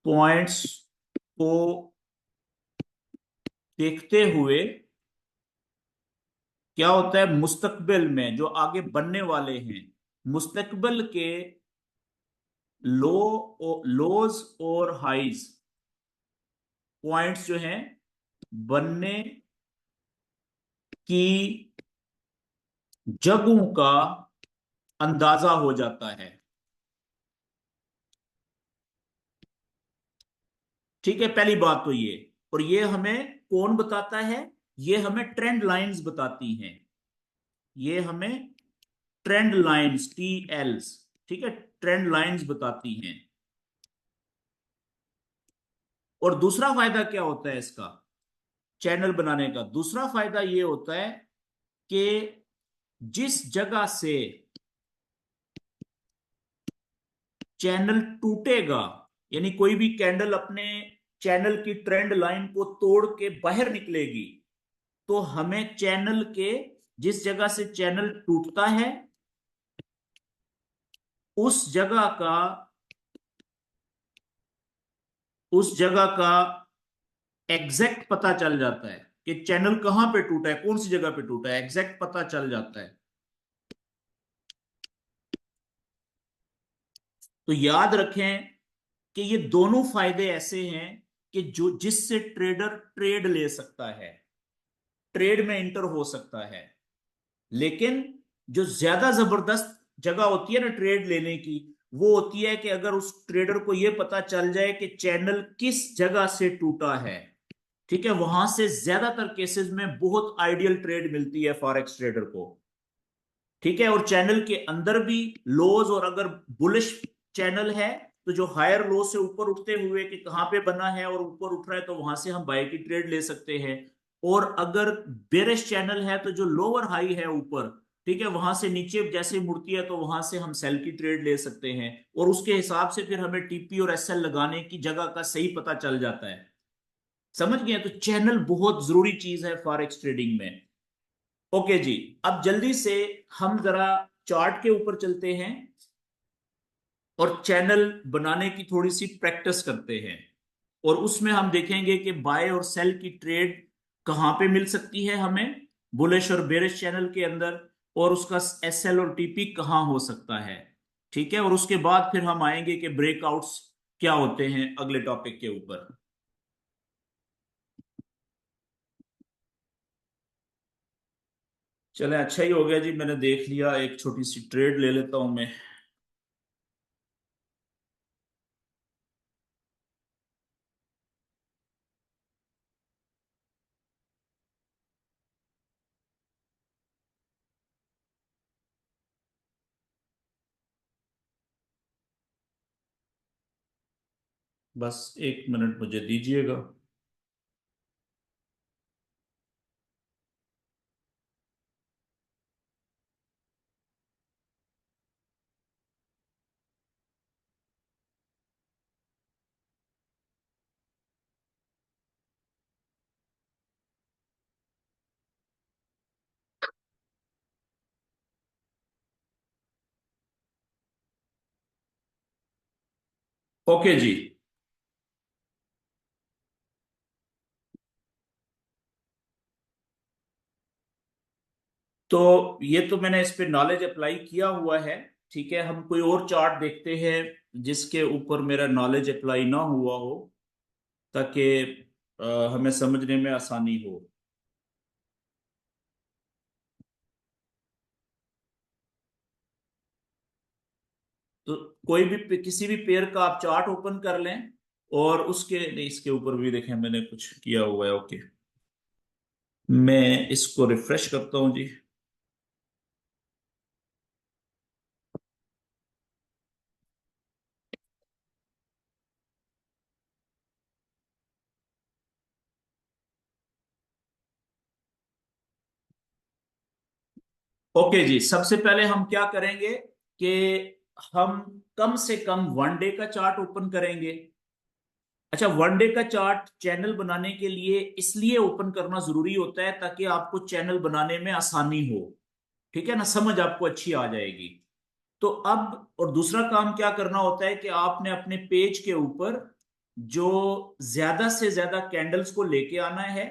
पॉइंट्स को देखते हुए क्या होता है, मुस्तकबिल में जो आगे बनने वाले हैं, मुस्तकबिल के लोज और हाइज पॉइंट्स जो हैं बनने की जगहों का अंदाजा हो जाता है। ठीक है, पहली बात तो ये। और ये हमें कौन बताता है, ये हमें ट्रेंड लाइंस बताती हैं। ये हमें ट्रेंड लाइंस, टीएल्स, ठीक है, ट्रेंड लाइंस बताती हैं। और दूसरा फायदा क्या होता है इसका, चैनल बनाने का दूसरा फायदा ये होता है कि जिस जगह से चैनल टूटेगा, यानी कोई भी कैंडल अपने चैनल की ट्रेंड लाइन को तोड़ के बाहर निकलेगी, तो हमें चैनल के, जिस जगह से चैनल टूटता है उस जगह का, उस जगह का एग्जैक्ट पता चल जाता है कि चैनल कहां पे टूटा है, कौन सी जगह पे टूटा है, एग्जैक्ट पता चल जाता है। तो याद रखें कि ये दोनों फायदे ऐसे हैं कि जो जिससे ट्रेडर ट्रेड ले सकता है, ट्रेड में इंटर हो सकता है। लेकिन जो ज्यादा जबरदस्त जगह होती है ना ट्रेड लेने की, वो होती है कि अगर उस ट्रेडर को यह पता चल जाए कि चैनल किस जगह से टूटा है। ठीक है, वहां से ज्यादातर केसेस में बहुत आइडियल ट्रेड मिलती है फॉरेक्स ट्रेडर को। ठीक है, और चैनल के अंदर भी लोज, और अगर बुलिश चैनल है तो जो हायर लो से ऊपर उठते हुए कि कहां पे बना है और ऊपर उठ रहा है तो वहां से हम बाय की ट्रेड ले सकते हैं। और अगर बेरिश चैनल है तो जो लोअर हाई है ऊपर, ठीक है, वहां से नीचे जैसे मुड़ती है तो वहां से हम सेल की ट्रेड ले सकते हैं। और उसके हिसाब से फिर हमें टीपी और एसएल लगाने की जगह का सही पता चल जाता है। समझ गए? तो चैनल बहुत जरूरी चीज है फॉरेक्स ट्रेडिंग में। ओके जी, अब जल्दी से हम जरा चार्ट के ऊपर चलते हैं और चैनल बनाने की थोड़ी सी प्रैक्टिस करते हैं। और उसमें हम देखेंगे कि बाय और सेल की ट्रेड कहां पे मिल सकती है हमें, बुलिश और बेरिश चैनल के अंदर, और उसका एसएल और टीपी कहां हो सकता है। ठीक है, और उसके बाद फिर हम आएंगे कि ब्रेकआउट्स क्या होते हैं अगले टॉपिक के ऊपर। चले, अच्छा ही हो गया जी, मैंने देख लिया। एक छोटी सी ट्रेड ले लेता हूं मैं। बस 1 मिनट मुझे दीजिएगा। ओके जी, तो ये तो मैंने इस पे नॉलेज अप्लाई किया हुआ है। ठीक है, हम कोई और चार्ट देखते हैं जिसके ऊपर मेरा नॉलेज अप्लाई ना हुआ हो, ताकि हमें समझने में आसानी हो। तो कोई भी किसी भी पेयर का आप चार्ट ओपन कर लें, और उसके नहीं, इसके ऊपर भी देखें मैंने कुछ किया हुआ है। ओके, मैं इसको रिफ्रेश करता हूँ जी। ओके जी, सबसे पहले हम क्या करेंगे कि हम कम से कम 1 डे का चार्ट ओपन करेंगे। अच्छा, 1 डे का चार्ट चैनल बनाने के लिए इसलिए ओपन करना जरूरी होता है ताकि आपको चैनल बनाने में आसानी हो। ठीक है ना, समझ आपको अच्छी आ जाएगी। तो अब और दूसरा काम क्या करना होता है कि आपने अपने पेज के ऊपर जो ज्यादा से ज्यादा कैंडल्स को लेके आना है,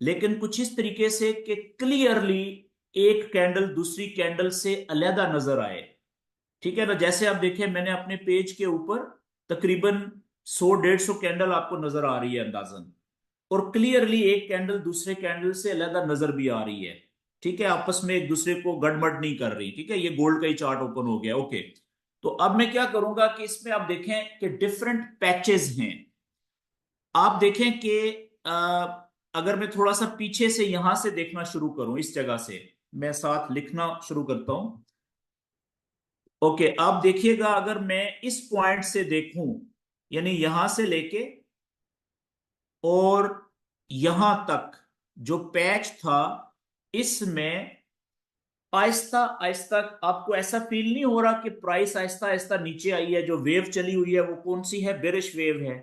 लेकिन कुछ इस तरीके से कि क्लियरली एक कैंडल दूसरी कैंडल से अलग नजर आए। ठीक है ना, जैसे आप देखें मैंने अपने पेज के ऊपर तकरीबन 100-150 कैंडल आपको नजर आ रही है अंदाजन, और क्लियरली एक कैंडल दूसरे कैंडल से अलग नजर भी आ रही है। ठीक है, आपस में एक दूसरे को गड़बड़ नहीं कर रही। ठीक है, ये गोल्ड का ही चार्ट ओपन हो गया। ओके, तो अब मैं क्या करूंगा कि इसमें आप देखें कि डिफरेंट पैचेस हैं। आप देखें कि अ, अगर मैं थोड़ा सा पीछे से यहां से देखना शुरू करूं, इस जगह से मैं साथ लिखना शुरू करता हूं। ओके, आप देखिएगा अगर मैं इस पॉइंट से देखूं, यानी यहां से लेके और यहां तक जो पैच था, इसमें आहिस्ता आहिस्ता आपको ऐसा फील नहीं हो रहा कि प्राइस आहिस्ता आहिस्ता नीचे आई है? जो वेव चली हुई है वो कौन सी है? बेरिश वेव है।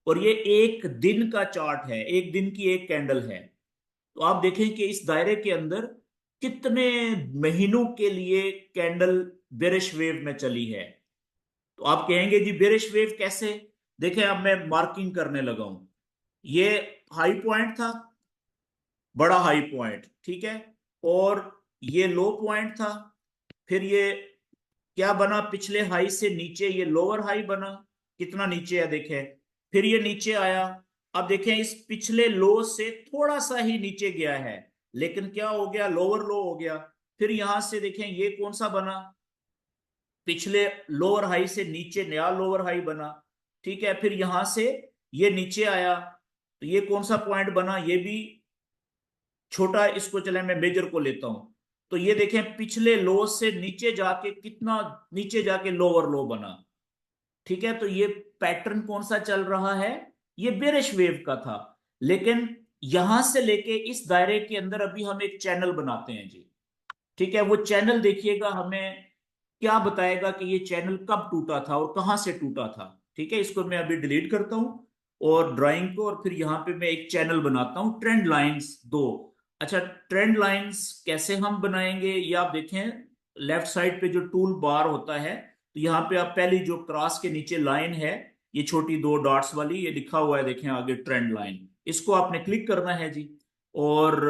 और ये एक दिन का चार्ट है, एक दिन की एक कैंडल है। तो आप देखें कि इस दायरे के अंदर कितने महीनों के लिए कैंडल बेरिश वेव में चली है। तो आप कहेंगे जी बेरिश वेव कैसे? देखें, अब मैं मार्किंग करने लगा हूं। ये हाई पॉइंट था, बड़ा हाई पॉइंट। ठीक है, और ये लो पॉइंट था, फिर ये क्या बना, पिछले हाई से नीचे ये लोअर हाई बना, कितना नीचे है देखें, फिर ये नीचे आया। अब देखें इस पिछले लो से थोड़ा सा ही नीचे गया है, लेकिन क्या हो गया, लोअर लो हो गया। फिर यहां से देखें ये कौन सा बना, पिछले लोअर हाई से नीचे नया लोअर हाई बना। ठीक है, फिर यहां से ये नीचे आया, तो ये कौन सा पॉइंट बना, ये भी छोटा, इसको चले मैं मेजर को लेता हूं। तो ये देखें पिछले लो से नीचे जाके कितना नीचे जाके लोअर लो बना। ठीक है, तो ये पैटर्न कौन सा चल रहा है, ये बेरिश वेव का था। लेकिन यहां से लेके इस दायरे के अंदर अभी हम एक चैनल बनाते हैं जी। ठीक है, वो चैनल देखिएगा हमें क्या बताएगा कि ये चैनल कब टूटा था और कहां से टूटा था। ठीक है, इसको मैं अभी डिलीट करता हूं और ड्राइंग को, और फिर यहां पे मैं एक चैनल बनाता हूं, ट्रेंड लाइंस दो। अच्छा, ट्रेंड लाइंस कैसे हम बनाएंगे, ये आप देखें लेफ्ट साइड पे जो टूल बार होता है, तो यहाँ पे आप पहली जो क्रॉस के नीचे लाइन है, ये छोटी दो डॉट्स वाली, ये लिखा हुआ है देखें आगे ट्रेंड लाइन, इसको आपने क्लिक करना है जी। और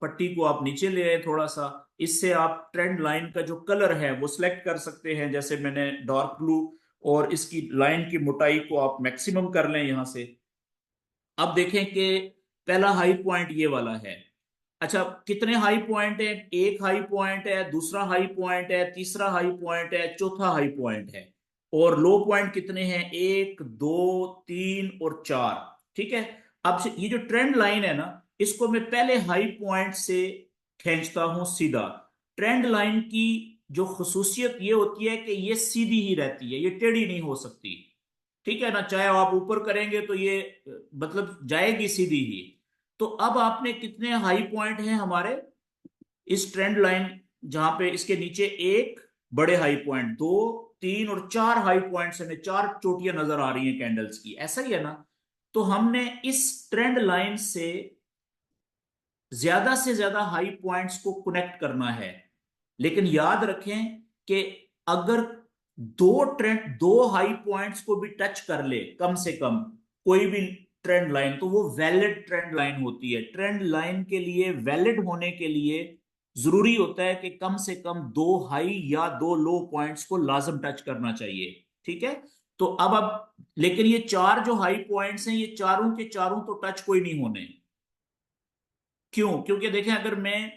पट्टी को आप नीचे ले आए थोड़ा सा, इससे आप ट्रेंड लाइन का जो कलर है वो सिलेक्ट कर सकते हैं, जैसे मैंने डार्क ब्लू, और इसकी लाइन की मोटाई को आप मैक्सिमम कर लें यहां से। अब देखें कि पहला हाई पॉइंट ये वाला है। अच्छा, कितने हाई पॉइंट है, एक हाई पॉइंट है, दूसरा हाई पॉइंट है, तीसरा हाई पॉइंट है, चौथा हाई पॉइंट है। और लो पॉइंट कितने हैं, एक, दो, तीन और चार। ठीक है, अब ये जो ट्रेंड लाइन है ना, इसको मैं पहले हाई पॉइंट से खींचता हूं सीधा। ट्रेंड लाइन की जो खसूसियत ये होती है कि ये सीधी ही रहती है, ये टेढ़ी नहीं हो सकती। ठीक है ना, चाहे आप ऊपर करेंगे तो ये मतलब जाएगी सीधी ही। तो अब आपने कितने हाई पॉइंट हैं हमारे इस ट्रेंड लाइन, जहां पे इसके नीचे एक बड़े हाई पॉइंट, दो, तीन और चार हाई पॉइंट्स, हमें चार चोटियां नजर आ रही हैं कैंडल्स की, ऐसा ही है ना। तो हमने इस ट्रेंड लाइन से ज्यादा हाई पॉइंट्स को कनेक्ट करना है। लेकिन याद रखें कि अगर दो हाई पॉइंट्स को भी टच कर ले कम से कम कोई भी ट्रेंड लाइन, तो वो वैलिड ट्रेंड लाइन होती है। ट्रेंड लाइन के लिए वैलिड होने के लिए जरूरी होता है कि कम से कम दो हाई या दो लो पॉइंट्स को लाजम टच करना चाहिए। ठीक है, तो अब लेकिन ये चार जो हाई पॉइंट्स हैं, ये चारों के चारों तो टच कोई नहीं होने। क्यों, क्योंकि देखें अगर मैं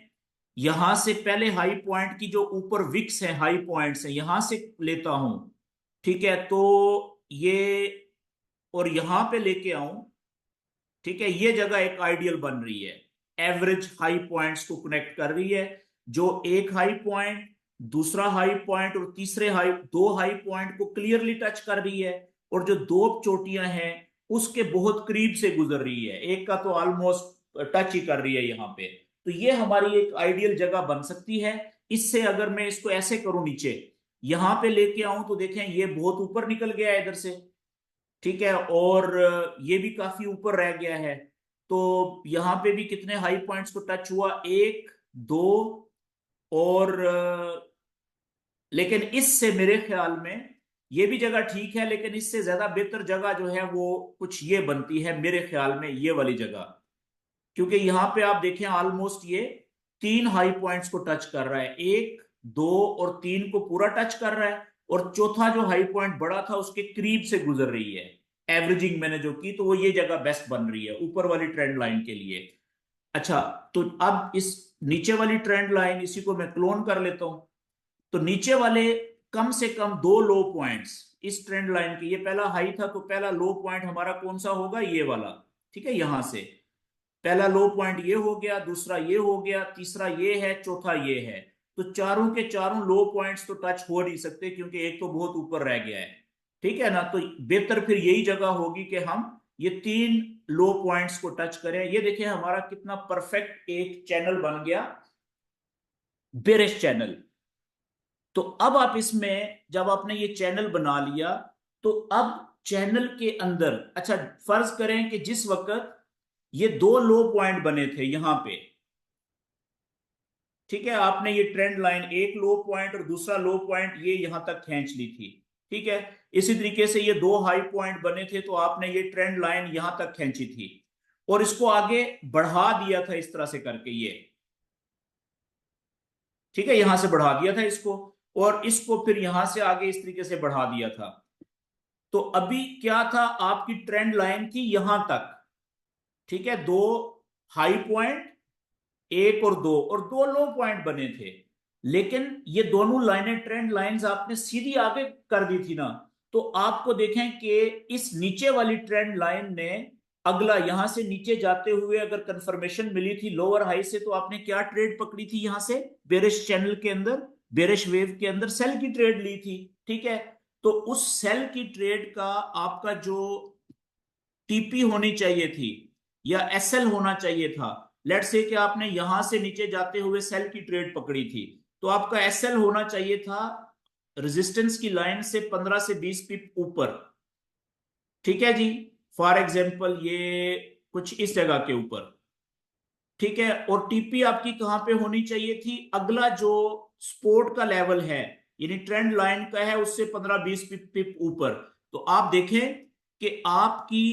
यहां से पहले हाई पॉइंट की जो ऊपर विक्स है, हाई पॉइंट्स है, यहां से लेता हूं, ठीक है, तो ये और यहां पे लेके आऊं, ठीक है, ये जगह एक आइडियल बन रही है, एवरेज हाई पॉइंट्स को कनेक्ट कर रही है। जो एक हाई पॉइंट, दूसरा हाई पॉइंट और तीसरे हाई, दो हाई पॉइंट को क्लियरली टच कर रही है, और जो दो चोटियां हैं उसके बहुत करीब से गुजर रही है, एक का तो ऑलमोस्ट टच ही कर रही है यहाँ पे। तो ये हमारी एक आइडियल जगह बन सकती है। इससे अगर मैं इसको ऐसे करूं नीचे, यहां पे लेके आऊं, तो देखें ये बहुत ऊपर निकल गया है इधर से। ठीक है, और ये भी काफी ऊपर रह गया है। तो यहां पे भी कितने हाई पॉइंट्स को टच हुआ, एक, दो, और लेकिन इससे मेरे ख्याल में ये भी जगह ठीक है, लेकिन इससे ज्यादा बेहतर जगह जो है वो कुछ ये बनती है मेरे ख्याल में, ये वाली जगह। क्योंकि यहां पे आप देखें ऑलमोस्ट ये तीन हाई पॉइंट्स को टच कर रहा है, एक, दो और तीन को पूरा टच कर रहा है, और चौथा जो हाई पॉइंट बड़ा था उसके करीब से गुजर रही है। एवरेजिंग मैंने जो की, तो वो ये जगह बेस्ट बन रही है ऊपर वाली ट्रेंड लाइन के लिए। अच्छा, तो अब इस नीचे वाली ट्रेंड लाइन, इसी को मैं क्लोन कर लेता हूं। तो नीचे वाले कम से कम दो लो पॉइंट्स इस ट्रेंड लाइन के, ये पहला हाई था तो पहला लो पॉइंट हमारा कौन सा होगा, ये वाला। ठीक है, यहां से पहला लो पॉइंट ये हो गया, दूसरा ये हो गया, तीसरा ये है, चौथा ये है। तो चारों के चारों लो पॉइंट्स तो टच हो नहीं सकते, क्योंकि एक तो बहुत ऊपर रह गया है। ठीक है ना, तो बेहतर फिर यही जगह होगी कि हम ये तीन लो पॉइंट्स को टच करें। ये देखिए हमारा कितना परफेक्ट एक चैनल बन गया, बेरिश चैनल। तो अब आप इसमें जब आपने ये चैनल बना लिया, तो अब चैनल के अंदर, अच्छा फर्ज करें कि जिस वक्त ये दो लो पॉइंट बने थे यहां पे, ठीक है, आपने ये ट्रेंड लाइन एक लो पॉइंट और दूसरा लो पॉइंट ये यहां तक खींच ली थी। ठीक है, इसी तरीके से ये दो हाई पॉइंट बने थे, तो आपने ये ट्रेंड लाइन यहां तक खींची थी, और इसको आगे बढ़ा दिया था इस तरह से करके ये। ठीक है, यहां से बढ़ा दिया था इसको, और इसको फिर यहां से आगे इस तरीके से बढ़ा दिया था। तो अभी क्या था, आपकी ट्रेंड लाइन थी यहां तक, ठीक है, दो हाई पॉइंट, एक और दो लो पॉइंट बने थे। लेकिन ये दोनों लाइनें, ट्रेंड लाइंस आपने सीधी आगे कर दी थी ना, तो आपको देखें कि इस नीचे वाली ट्रेंड लाइन ने अगला यहां से नीचे जाते हुए अगर कंफर्मेशन मिली थी लोअर हाई से, तो आपने क्या ट्रेड पकड़ी थी यहां से, बेरिश चैनल के अंदर, बेरिश वेव के अंदर सेल की ट्रेड ली थी। ठीक है, तो उस सेल की ट्रेड का आपका जो टीपी होनी चाहिए थी या एसएल होना चाहिए था, लेट्स से कि आपने यहां से नीचे जाते हुए सेल की ट्रेड पकड़ी थी, तो आपका एसएल होना चाहिए था रेजिस्टेंस की लाइन से 15 से 20 पिप ऊपर। ठीक है जी, फॉर एग्जांपल ये कुछ इस जगह के ऊपर। ठीक है, और टीपी आपकी कहां पे होनी चाहिए थी, अगला जो सपोर्ट का लेवल है, यानी ट्रेंड लाइन का है, उससे 15-20 पिप पिप ऊपर। तो आप देखें कि आपकी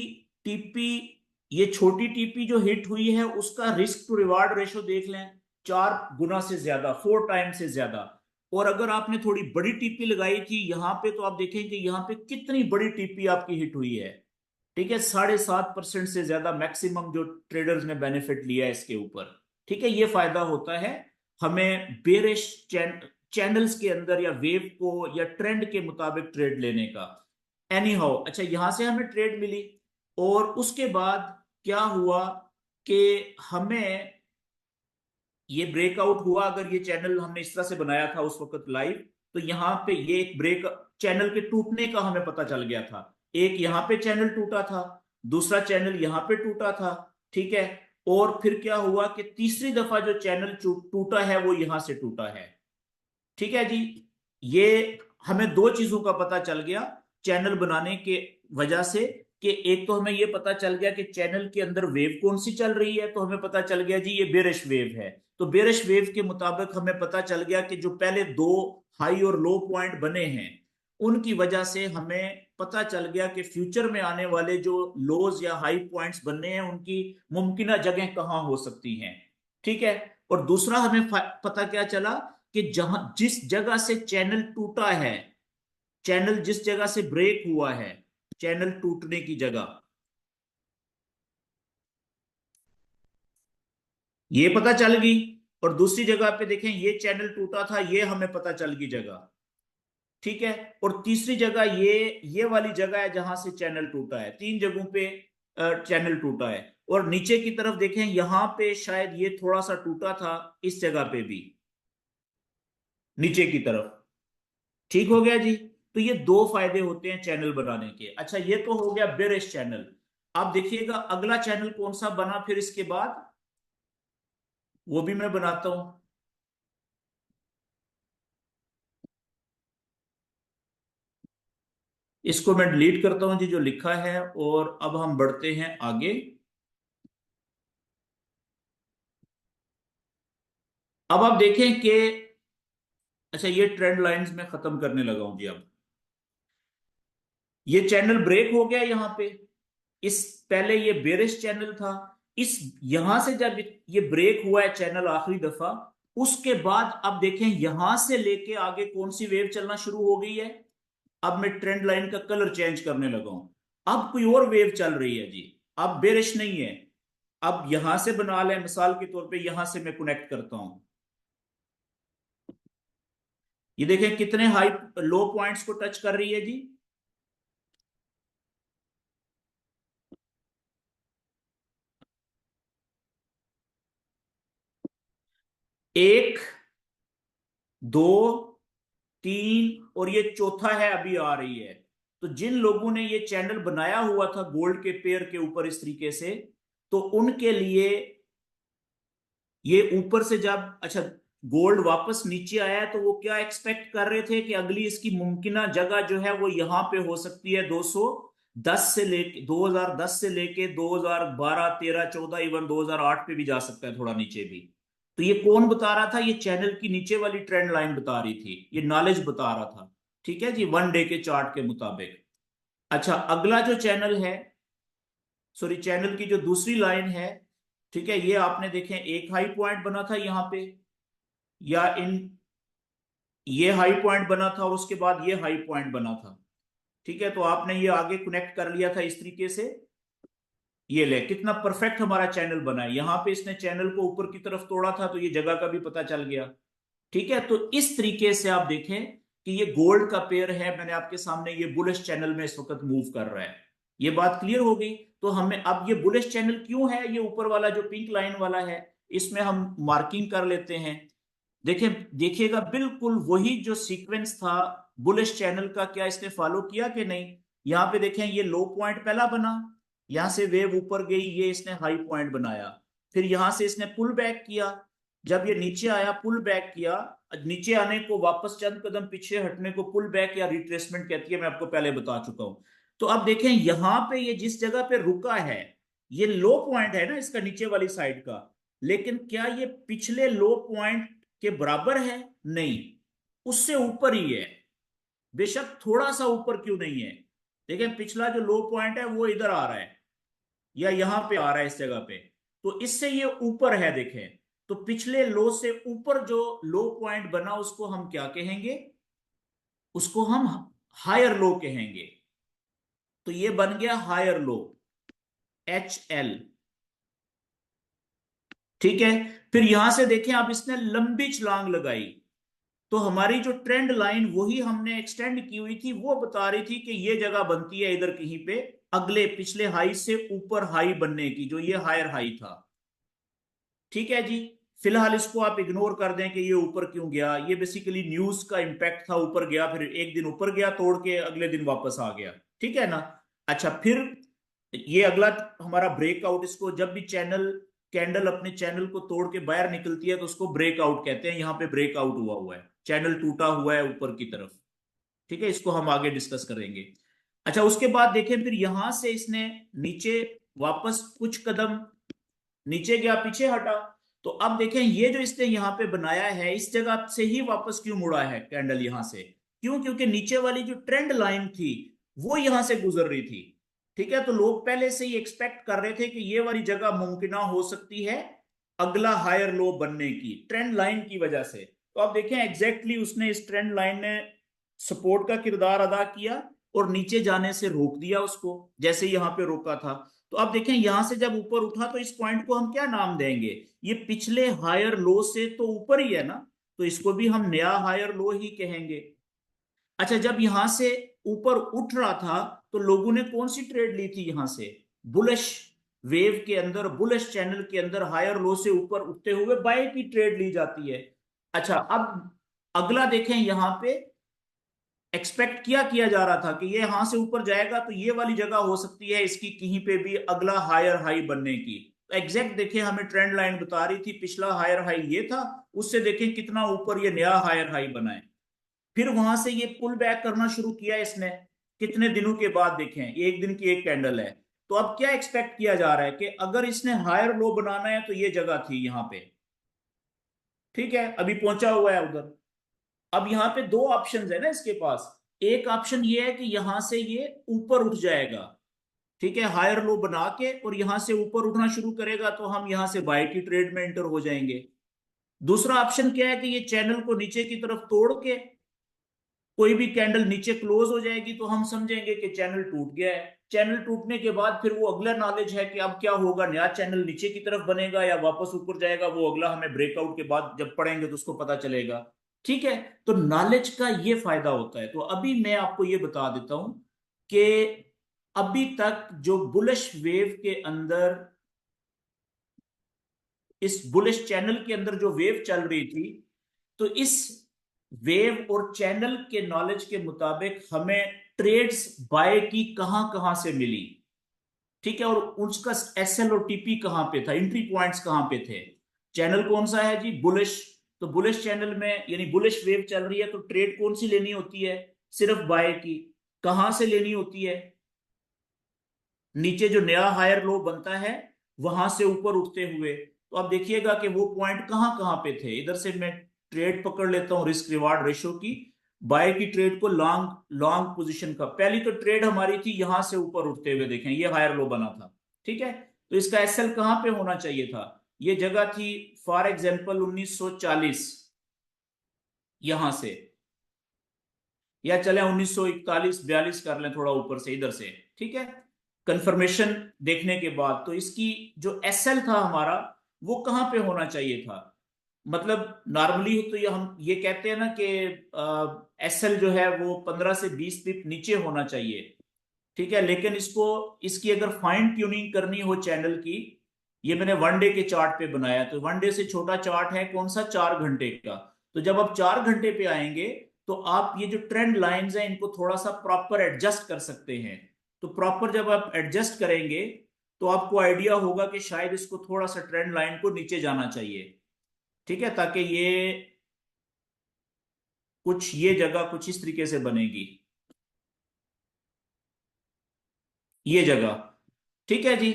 टीपी, ये छोटी टीपी जो हिट हुई है, उसका रिस्क टू रिवार्ड रेशो देख लें, 4 गुना से ज्यादा, 4 टाइम से ज्यादा। और अगर आपने थोड़ी बड़ी टीपी लगाई थी यहां पे, तो आप देखें कि यहां पे कितनी बड़ी टीपी आपकी हिट हुई है। ठीक है, 7.5% से ज्यादा मैक्सिमम जो ट्रेडर्स ने बेनिफिट लिया है इसके ऊपर। ठीक है, ये फायदा होता है हमें बेरिश चैनल्स के अंदर या वेव को या ट्रेंड के मुताबिक ट्रेड लेने का। एनी हाउ, अच्छा, यहां से हमें ट्रेड मिली, और उसके बाद क्या हुआ कि हमें ये ब्रेकआउट हुआ। अगर ये चैनल हमने इस तरह से बनाया था उस वक्त लाइव, तो यहाँ पे ये एक ब्रेक, चैनल के टूटने का हमें पता चल गया था। एक यहाँ पे चैनल टूटा था, दूसरा चैनल यहाँ पे टूटा था। ठीक है, और फिर क्या हुआ कि तीसरी दफा जो चैनल टूटा है वो यहां से टूटा है। ठीक है जी, ये हमें दो चीजों का पता चल गया चैनल बनाने के वजह से, कि एक तो हमें ये पता चल गया कि चैनल के अंदर वेव कौन सी चल रही है, तो हमें पता चल गया जी ये बेरिश वेव है। तो बेरिश वेव के मुताबिक हमें पता चल गया कि जो पहले दो हाई और लो पॉइंट बने हैं, उनकी वजह से हमें पता चल गया कि फ्यूचर में आने वाले जो लोज या हाई पॉइंट्स बनने हैं, उनकी मुमकिन जगह कहाँ हो सकती हैं। ठीक है, और दूसरा हमें पता क्या चला कि जहां जिस जगह से चैनल टूटा है, चैनल जिस जगह से ब्रेक हुआ है, चैनल टूटने की जगह, ये पता चल गई। और दूसरी जगह पे देखें, ये चैनल टूटा था, ये हमें पता चल गई जगह। ठीक है, और तीसरी जगह ये वाली जगह है जहां से चैनल टूटा है। तीन जगहों पे चैनल टूटा है। और नीचे की तरफ देखें, यहां पे शायद ये थोड़ा सा टूटा था, इस जगह पे भी नीचे की तरफ। ठीक हो गया जी, तो ये दो फायदे होते हैं चैनल बनाने के। अच्छा, ये तो हो गया बेरिश चैनल। आप देखिएगा अगला चैनल कौन सा बना फिर इसके बाद, वो भी मैं बनाता हूं। इसको मैं डिलीट करता हूं जी जो लिखा है, और अब हम बढ़ते हैं आगे। अब आप देखें कि, अच्छा, ये ट्रेंड लाइंस में खत्म करने लगा हूं जी। अब ये चैनल ब्रेक हो गया यहां पे, इस पहले ये बेरिश चैनल था, इस यहां से जब ये ब्रेक हुआ है चैनल आखिरी दफा, उसके बाद अब देखें यहां से लेके आगे कौन सी वेव चलना शुरू हो गई है। अब मैं ट्रेंड लाइन का कलर चेंज करने लगा हूं, अब कोई और वेव चल रही है जी। अब बेरिश नहीं है। अब यहां से बना लें, मिसाल के तौर पे यहां से मैं कनेक्ट करता हूं, ये देखें कितने हाई लो पॉइंट्स को टच कर रही है जी। एक, दो, तीन, और ये चौथा है अभी आ रही है। तो जिन लोगों ने ये चैनल बनाया हुआ था गोल्ड के पेयर के ऊपर इस तरीके से, तो उनके लिए ये ऊपर से जब, अच्छा, गोल्ड वापस नीचे आया है, तो वो क्या एक्सपेक्ट कर रहे थे कि अगली इसकी मुमकिना जगह जो है वो यहां पे हो सकती है 210 से लेके 2010 से लेके 2012, 13, 14, इवन 2008 पे भी जा सकता है, थोड़ा नीचे भी। तो ये कौन बता रहा था, ये चैनल की नीचे वाली ट्रेंड लाइन बता रही थी, ये नॉलेज बता रहा था। ठीक है जी, 1 डे के चार्ट के मुताबिक। अच्छा, अगला जो चैनल है, सॉरी, चैनल की जो दूसरी लाइन है, ठीक है, ये आपने देखें एक हाई पॉइंट बना था यहां पे, या इन ये हाई पॉइंट बना था और उसके बाद ये हाई पॉइंट बना था। ठीक है, तो आपने ये आगे कनेक्ट कर लिया था इस तरीके से। ये ले कितना परफेक्ट हमारा चैनल बना है, यहां पे इसने चैनल को ऊपर की तरफ तोड़ा था तो ये जगह का भी पता चल गया। ठीक है, तो इस तरीके से आप देखें कि ये गोल्ड का पेयर है, मैंने आपके सामने, ये बुलिश चैनल में इस वक्त मूव कर रहा है। ये बात क्लियर हो गई। तो हमें अब ये बुलिश चैनल क्यों है, ये ऊपर वाला जो पिंक लाइन वाला है, इसमें हम मार्किंग कर लेते हैं। देखें, देखिएगा बिल्कुल वही जो सीक्वेंस था बुलिश चैनल का, क्या इसने फॉलो किया कि नहीं। यहां पे देखें, ये लो पॉइंट पहला बना, यहां से वेव ऊपर गई, ये इसने हाई पॉइंट बनाया, फिर यहां से इसने पुल बैक किया, जब ये नीचे आया पुल बैक किया, नीचे आने को वापस चंद कदम पीछे हटने को पुल बैक या रिट्रेसमेंट कहती है, मैं आपको पहले बता चुका हूं। तो अब देखें यहां पे ये जिस जगह पे रुका है, ये लो पॉइंट है ना इसका नीचे वाली साइड का, लेकिन क्या ये पिछले लो पॉइंट के बराबर है? नहीं, उससे ऊपर ही है। बेशक थोड़ा सा ऊपर क्यों नहीं है, देखें पिछला जो लो पॉइंट है वो इधर आ रहा है या यहां पे आ रहा है इस जगह पे, तो इससे ये ऊपर है देखें। तो पिछले लो से ऊपर जो लो पॉइंट बना उसको हम क्या कहेंगे, उसको हम हायर लो कहेंगे। तो ये बन गया हायर लो, HL। ठीक है, फिर यहां से देखें आप, इसने लंबी छलांग लगाई, तो हमारी जो ट्रेंड लाइन वही हमने एक्सटेंड की हुई थी, वो बता रही थी कि ये जगह बनती है इधर कहीं पे, अगले पिछले हाई से ऊपर हाई बनने की, जो ये हायर हाई था। ठीक है जी, फिलहाल इसको आप इग्नोर कर दें कि ये ऊपर क्यों गया, ये बेसिकली न्यूज का इंपैक्ट था, ऊपर गया, फिर एक दिन ऊपर गया तोड़ के, अगले दिन वापस आ गया। ठीक है ना। अच्छा, फिर ये अगला हमारा ब्रेकआउट, इसको जब भी चैनल कैंडल अपने चैनल को तोड़ के बाहर निकलती है तो उसको ब्रेकआउट कहते हैं। यहाँ पे ब्रेकआउट हुआ हुआ है, चैनल टूटा हुआ है ऊपर की तरफ। ठीक है, इसको हम आगे डिस्कस करेंगे। अच्छा, उसके बाद देखें, फिर यहां से इसने नीचे वापस कुछ कदम नीचे गया, पीछे हटा, तो अब देखें ये जो इसने यहाँ पे बनाया है, इस जगह से ही वापस क्यों मुड़ा है कैंडल यहां से, क्यों? क्योंकि नीचे वाली जो ट्रेंड लाइन थी वो यहां से गुजर रही थी। ठीक है, तो लोग पहले से ही एक्सपेक्ट कर रहे थे कि ये वाली जगह मुमकिन हो सकती है अगला हायर लो बनने की, ट्रेंड लाइन की वजह से। तो आप देखें एग्जैक्टली उसने, इस ट्रेंड लाइन ने सपोर्ट का किरदार अदा किया और नीचे जाने से रोक दिया उसको, जैसे यहां पे रोका था। तो अब देखें यहां से जब ऊपर उठा तो इस पॉइंट को हम क्या नाम देंगे, ये पिछले हायर लो से तो ऊपर ही है ना, तो इसको भी हम नया हायर लो ही कहेंगे। अच्छा, जब यहां से ऊपर उठ रहा था तो लोगों ने कौन सी ट्रेड ली थी यहां से, बुलिश वेव के अंदर, बुलिश चैनल के अंदर हायर लो से ऊपर उठते हुए बाय की ट्रेड ली जाती है। अच्छा, अब अगला देखें, यहां पे एक्सपेक्ट किया जा रहा था कि ये यहां से ऊपर जाएगा तो ये वाली जगह हो सकती है इसकी कहीं पे भी अगला हायर हाई बनने की। तो एग्जैक्ट देखें, हमें ट्रेंड लाइन बता रही थी पिछला हायर हाई ये था, उससे देखें कितना ऊपर ये नया हायर हाई बना है। फिर वहां से ये पुल बैक करना शुरू किया इसने, कितने दिनों के बाद, देखें एक दिन की एक कैंडल है। तो अब क्या एक्सपेक्ट किया जा रहा है कि अगर इसने हायर लो बनाना है तो ये जगह थी यहां पे। ठीक है, अभी पहुंचा हुआ है उधर। अब यहाँ पे दो ऑप्शंस है ना इसके पास, एक ऑप्शन ये है कि यहां से ये ऊपर उठ जाएगा, ठीक है, हायर लो बना के, और यहां से ऊपर उठना शुरू करेगा तो हम यहां से बाय की ट्रेड में एंटर हो जाएंगे। दूसरा ऑप्शन क्या है कि ये चैनल को नीचे की तरफ तोड़ के कोई भी कैंडल नीचे क्लोज हो जाएगी तो हम समझेंगे कि चैनल टूट गया है। चैनल टूटने के बाद फिर वो अगला नॉलेज है कि अब क्या होगा, नया चैनल नीचे की तरफ बनेगा या वापस ऊपर जाएगा, वो अगला हमें ब्रेकआउट के बाद जब पढ़ेंगे तो उसको पता चलेगा। ठीक है, तो नॉलेज का ये फायदा होता है। तो अभी मैं आपको ये बता देता हूं कि अभी तक जो बुलिश वेव के अंदर, इस बुलिश चैनल के अंदर जो वेव चल रही थी, तो इस वेव और चैनल के नॉलेज के मुताबिक हमें ट्रेड्स बाय की कहां कहां से मिली। ठीक है, और उसका SL और TP कहां पे था, एंट्री पॉइंट्स कहां पे थे। चैनल कौन सा है जी, बुलिश। तो बुलिश चैनल में यानी बुलिश वेव चल रही है तो ट्रेड कौन सी लेनी होती है, सिर्फ बाय की। कहां से लेनी होती है, नीचे जो नया हायर लो बनता है वहां से ऊपर उठते हुए। तो आप देखिएगा कि वो पॉइंट कहां कहां पे थे। इधर से मैं ट्रेड पकड़ लेता हूं रिस्क रिवार्ड रेशो की, बाय की ट्रेड को, लॉन्ग लॉन्ग पोजीशन का, पहली तो ट्रेड हमारी थी यहां से ऊपर उठते हुए, देखें ये हायर लो बना था। ठीक है, तो इसका SL कहां पे होना चाहिए था, ये जगह थी फॉर एग्जाम्पल 1940, यहां से या चले 1941-42 कर लें, थोड़ा ऊपर से इधर से, ठीक है। कंफर्मेशन देखने के बाद तो इसकी जो एसएल था हमारा, वो कहाँ पे होना चाहिए था। मतलब नॉर्मली तो ये हम ये कहते हैं ना कि एसएल जो है वो 15 से 20 पिप नीचे होना चाहिए, ठीक है। लेकिन इसको, इसकी अगर फाइन ट्यूनिंग करनी हो चैनल की, ये मैंने 1 डे के चार्ट पे बनाया, तो 1 डे से छोटा चार्ट है कौन सा, 4 घंटे का। तो जब आप 4 घंटे पे आएंगे, तो आप ये जो ट्रेंड लाइंस हैं इनको थोड़ा सा प्रॉपर एडजस्ट कर सकते हैं। तो प्रॉपर जब आप एडजस्ट करेंगे, तो आपको आइडिया होगा कि शायद इसको थोड़ा सा ट्रेंड लाइन को नीचे जाना चाहिए, ठीक है, ताकि ये कुछ, ये जगह कुछ इस तरीके से बनेगी, ये जगह, ठीक है जी।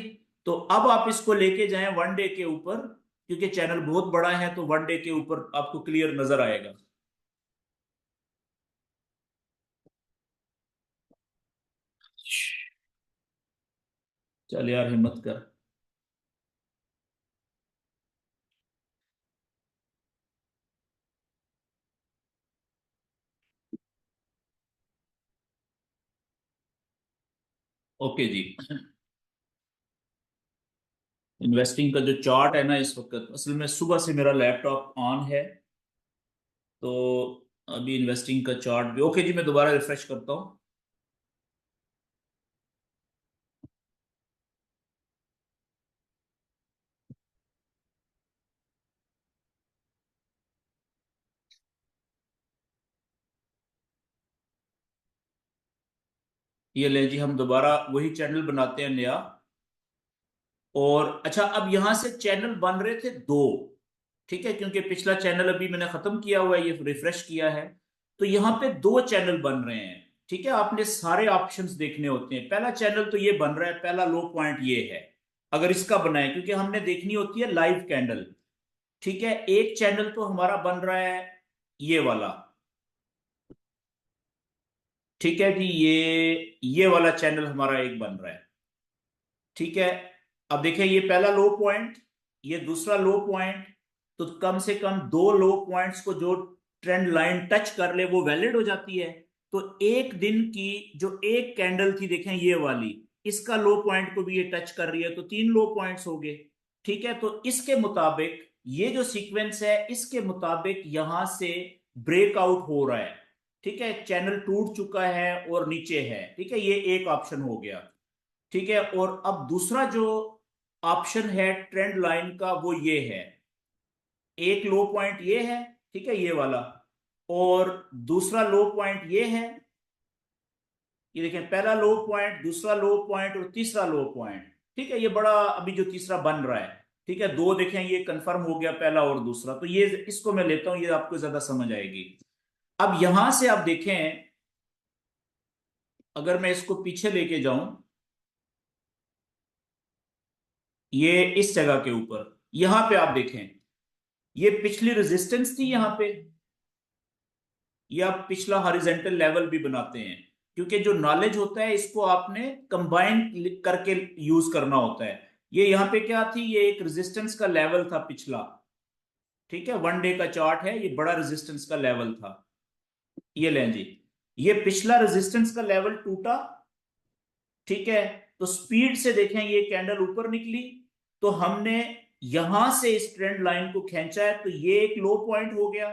तो अब आप इसको लेके जाएं 1 डे के ऊपर, क्योंकि चैनल बहुत बड़ा है, तो 1 डे के ऊपर आपको क्लियर नजर आएगा। चल यार, हिम्मत कर। ओके जी। इन्वेस्टिंग का जो चार्ट है ना, इस वक्त असल में सुबह से मेरा लैपटॉप ऑन है, तो अभी इन्वेस्टिंग का चार्ट भी ओके जी। मैं दोबारा रिफ्रेश करता हूँ। ये ले जी, हम दोबारा वही चैनल बनाते हैं नया। और अच्छा, अब यहां से चैनल बन रहे थे दो, ठीक है, क्योंकि पिछला चैनल अभी मैंने खत्म किया हुआ है, ये रिफ्रेश किया है। तो यहाँ पे दो चैनल बन रहे हैं, ठीक है। आपने सारे ऑप्शंस देखने होते हैं। पहला चैनल तो ये बन रहा है, पहला लो पॉइंट ये है। अगर इसका बना है, क्योंकि हमने देखनी होती है लाइव कैंडल, ठीक है। एक चैनल तो हमारा बन रहा है ये वाला, ठीक है जी। ये वाला चैनल हमारा एक बन रहा है, ठीक है। अब देखिए, ये पहला लो पॉइंट, ये दूसरा लो पॉइंट। तो कम से कम दो लो पॉइंट्स को जो ट्रेंड लाइन टच कर ले, वो वैलिड हो जाती है। तो एक दिन की जो एक कैंडल थी, देखें ये वाली, इसका लो पॉइंट को भी ये टच कर रही है, तो 3 लो पॉइंट्स हो गए, ठीक है। तो इसके मुताबिक ये जो सीक्वेंस है, इसके मुताबिक यहां से ब्रेकआउट हो रहा है, ठीक है। चैनल टूट चुका है और नीचे है, ठीक है। ये एक ऑप्शन हो गया, ठीक है। और अब दूसरा जो ऑप्शन है ट्रेंड लाइन का, वो ये है, एक लो पॉइंट ये है, ठीक है, ये वाला। और दूसरा लो पॉइंट ये है, ये देखें, पहला लो पॉइंट, दूसरा लो पॉइंट और तीसरा लो पॉइंट, ठीक है। ये बड़ा अभी जो तीसरा बन रहा है, ठीक है, दो देखें, ये कंफर्म हो गया पहला और दूसरा। तो ये इसको मैं लेता हूं, ये आपको ज्यादा समझ आएगी। अब यहां से आप देखें, अगर मैं इसको पीछे लेके जाऊं, ये इस जगह के ऊपर, यहां पे आप देखें, ये पिछली रेजिस्टेंस थी यहां पे, या पिछला हॉरिजेंटल लेवल भी बनाते हैं, क्योंकि जो नॉलेज होता है इसको आपने कंबाइन करके यूज करना होता है। ये यहाँ पे क्या थी, ये एक रेजिस्टेंस का लेवल था पिछला, ठीक है। 1 डे का चार्ट है, ये बड़ा रेजिस्टेंस का लेवल था। ये लें जी, ये पिछला रेजिस्टेंस का लेवल टूटा, ठीक है। तो स्पीड से देखें, ये कैंडल ऊपर निकली, तो हमने यहां से इस ट्रेंड लाइन को खींचा है, तो ये एक लो पॉइंट हो गया,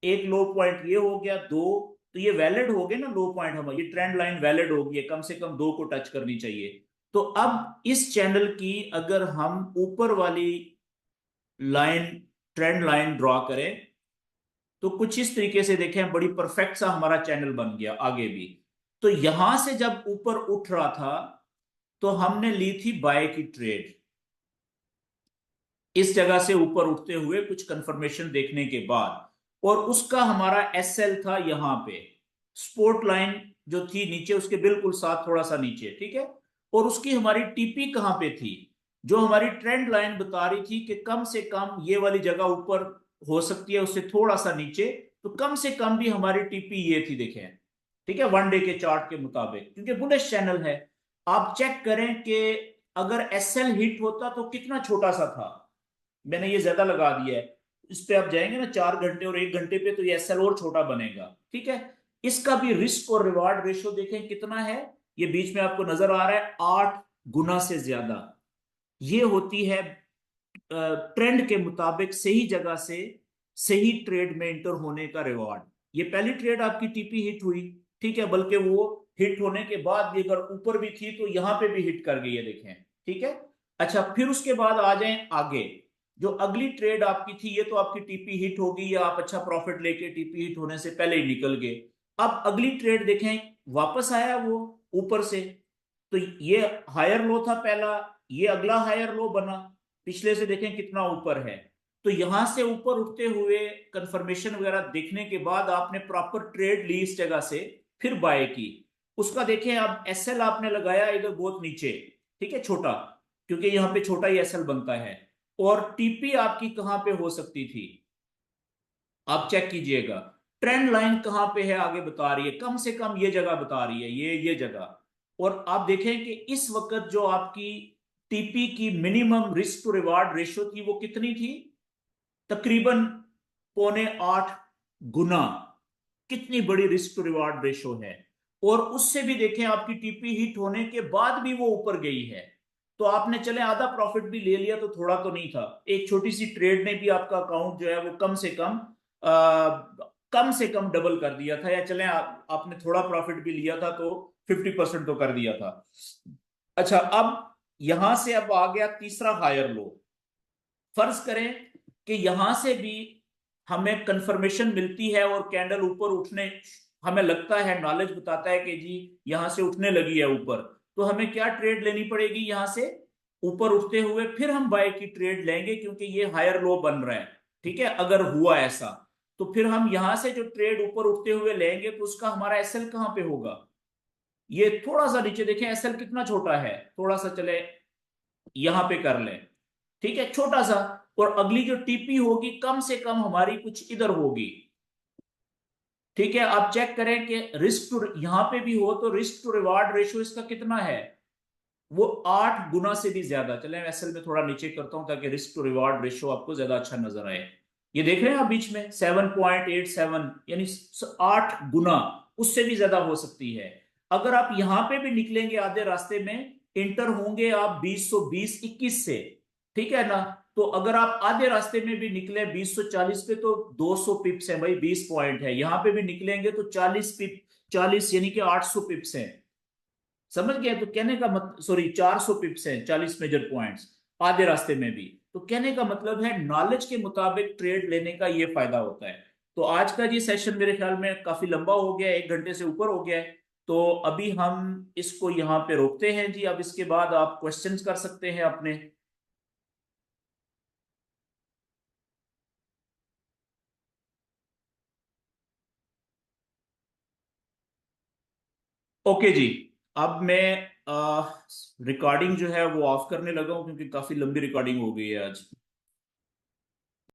एक लो पॉइंट ये हो गया, दो। तो ये वैलिड हो गए ना लो पॉइंट, हम ये ट्रेंड लाइन वैलिड होगी है, कम से कम दो को टच करनी चाहिए। तो अब इस चैनल की अगर हम ऊपर वाली लाइन, ट्रेंड लाइन ड्रॉ करें, तो कुछ इस तरीके से देखें, बड़ी परफेक्ट सा हमारा चैनल बन गया आगे भी। तो यहां से जब ऊपर उठ रहा था, तो हमने ली थी बाय की ट्रेड, इस जगह से ऊपर उठते हुए कुछ कंफर्मेशन देखने के बाद। और उसका हमारा एसएल था यहां पे, स्पोर्ट लाइन जो थी नीचे, उसके बिल्कुल साथ थोड़ा सा नीचे, ठीक है। और उसकी हमारी टीपी कहां पे थी, जो हमारी ट्रेंड लाइन बता रही थी कि कम से कम ये वाली जगह ऊपर हो सकती है, उससे थोड़ा सा नीचे। तो कम से कम भी हमारी टीपी ये थी, देखें, ठीक है, 1 डे के चार्ट के मुताबिक, क्योंकि बुलिश चैनल है। आप चेक करें कि अगर एसएल हिट होता तो कितना छोटा सा था, मैंने ये ज्यादा लगा दिया है। इस पे आप जाएंगे ना 4 घंटे और 1 घंटे पे, तो ये एसएल और छोटा बनेगा, ठीक है। इसका भी रिस्क और रिवार्ड रेशो देखें कितना है, ये बीच में आपको नजर आ रहा है 8 गुना से ज्यादा। ये होती है ट्रेंड के मुताबिक सही जगह से सही ट्रेड में इंटर होने का रिवॉर्ड। ये पहली ट्रेड आपकी टीपी हिट हुई, ठीक है, बल्कि वो हिट होने के बाद भी अगर ऊपर भी थी तो यहां पे भी हिट कर गई है, देखें, ठीक है। अच्छा, फिर उसके बाद आ जाएं आगे। जो अगली ट्रेड आपकी थी, ये तो आपकी टीपी हिट होगी या आप अच्छा प्रॉफिट लेके टीपी हिट होने से पहले ही निकल गए। अब अगली ट्रेड देखें, वापस आया वो ऊपर से, तो ये हायर लो था पहला, ये अगला हायर लो बना, पिछले से देखें कितना ऊपर है। तो यहां से ऊपर उठते हुए कंफर्मेशन वगैरह देखने के बाद आपने प्रॉपर ट्रेड ली इस जगह से, फिर बाय की। उसका देखें, अब एसएल आपने लगाया इधर बहुत नीचे, ठीक है, छोटा, क्योंकि यहां पे छोटा ही एसएल बनता है। और टीपी आपकी कहां पे हो सकती थी, आप चेक कीजिएगा। ट्रेंड लाइन कहां पे है आगे बता रही है, कम से कम ये जगह बता रही है, ये जगह। और आप देखें कि इस वक्त जो आपकी टीपी की minimum risk to reward ratio थी वो कितनी थी, तकरीबन 0.8 गुना। कितनी बड़ी रिस्क टू रिवार्ड रेशो है। और उससे भी देखें, आपकी टीपी हिट होने के बाद भी वो ऊपर गई है। तो आपने चले आधा प्रॉफिट भी ले लिया तो थोड़ा तो नहीं था, एक छोटी सी ट्रेड ने भी आपका अकाउंट जो है वो कम से कम डबल कर दिया था, या चले आपने थोड़ा प्रॉफिट भी लिया था तो 50% तो कर दिया था। अच्छा, अब यहां से अब आ गया तीसरा हायर लो। फर्ज करें कि यहां से भी हमें कंफर्मेशन मिलती है और कैंडल ऊपर उठने, हमें लगता है, नॉलेज बताता है कि जी यहां से उठने लगी है ऊपर, तो हमें क्या ट्रेड लेनी पड़ेगी, यहां से ऊपर उठते हुए फिर हम बाय की ट्रेड लेंगे, क्योंकि ये हायर लो बन रहा है, ठीक है। अगर हुआ ऐसा तो फिर हम यहां से जो ट्रेड ऊपर उठते हुए लेंगे तो उसका हमारा एसएल कहां पे होगा, ये थोड़ा सा नीचे देखें, एसएल कितना छोटा है, थोड़ा सा चले यहां पे कर लें, ठीक है, छोटा सा। और अगली जो टीपी होगी कम से कम हमारी कुछ इधर होगी, ठीक है। आप चेक करें कि रिस्क टू, यहां पे भी हो तो रिस्क टू रिवार्ड रेशियो इसका कितना है, वो 8 गुना से भी ज्यादा। चले एसएल में थोड़ा नीचे करता हूं ताकि रिस्क टू रिवार्ड रेशियो आपको ज्यादा अच्छा नजर आए। ये देख रहे हैं आप बीच में 7.87, यानी 8 गुना, उससे भी ज्यादा हो सकती है। अगर आप यहां पे भी निकलेंगे आधे रास्ते में, इंटर होंगे आप 2021 से, ठीक है ना। तो अगर आप आधे रास्ते में भी निकले 2040 पे तो 200 पिप्स है भाई, 20 पॉइंट है। यहां पे भी निकलेंगे तो 40 पिप, 40 यानी कि 800 पिप्स है। समझ गया, तो कहने का मत सॉरी 400 पिप्स हैं, 40 मेजर पॉइंट्स आधे रास्ते में भी। तो कहने का मतलब है नॉलेज के मुताबिक ट्रेड लेने का ये फायदा होता है। तो आज का ये सेशन मेरे ख्याल में काफी लंबा हो गया है, 1 घंटे से ऊपर हो गया है। तो अभी हम इसको यहाँ पे रोकते हैं जी। अब इसके बाद आप क्वेश्चंस कर सकते हैं अपने। ओके जी। अब मैं रिकॉर्डिंग जो है वो ऑफ करने लगा हूँ, क्योंकि काफी लंबी रिकॉर्डिंग हो गई है आज।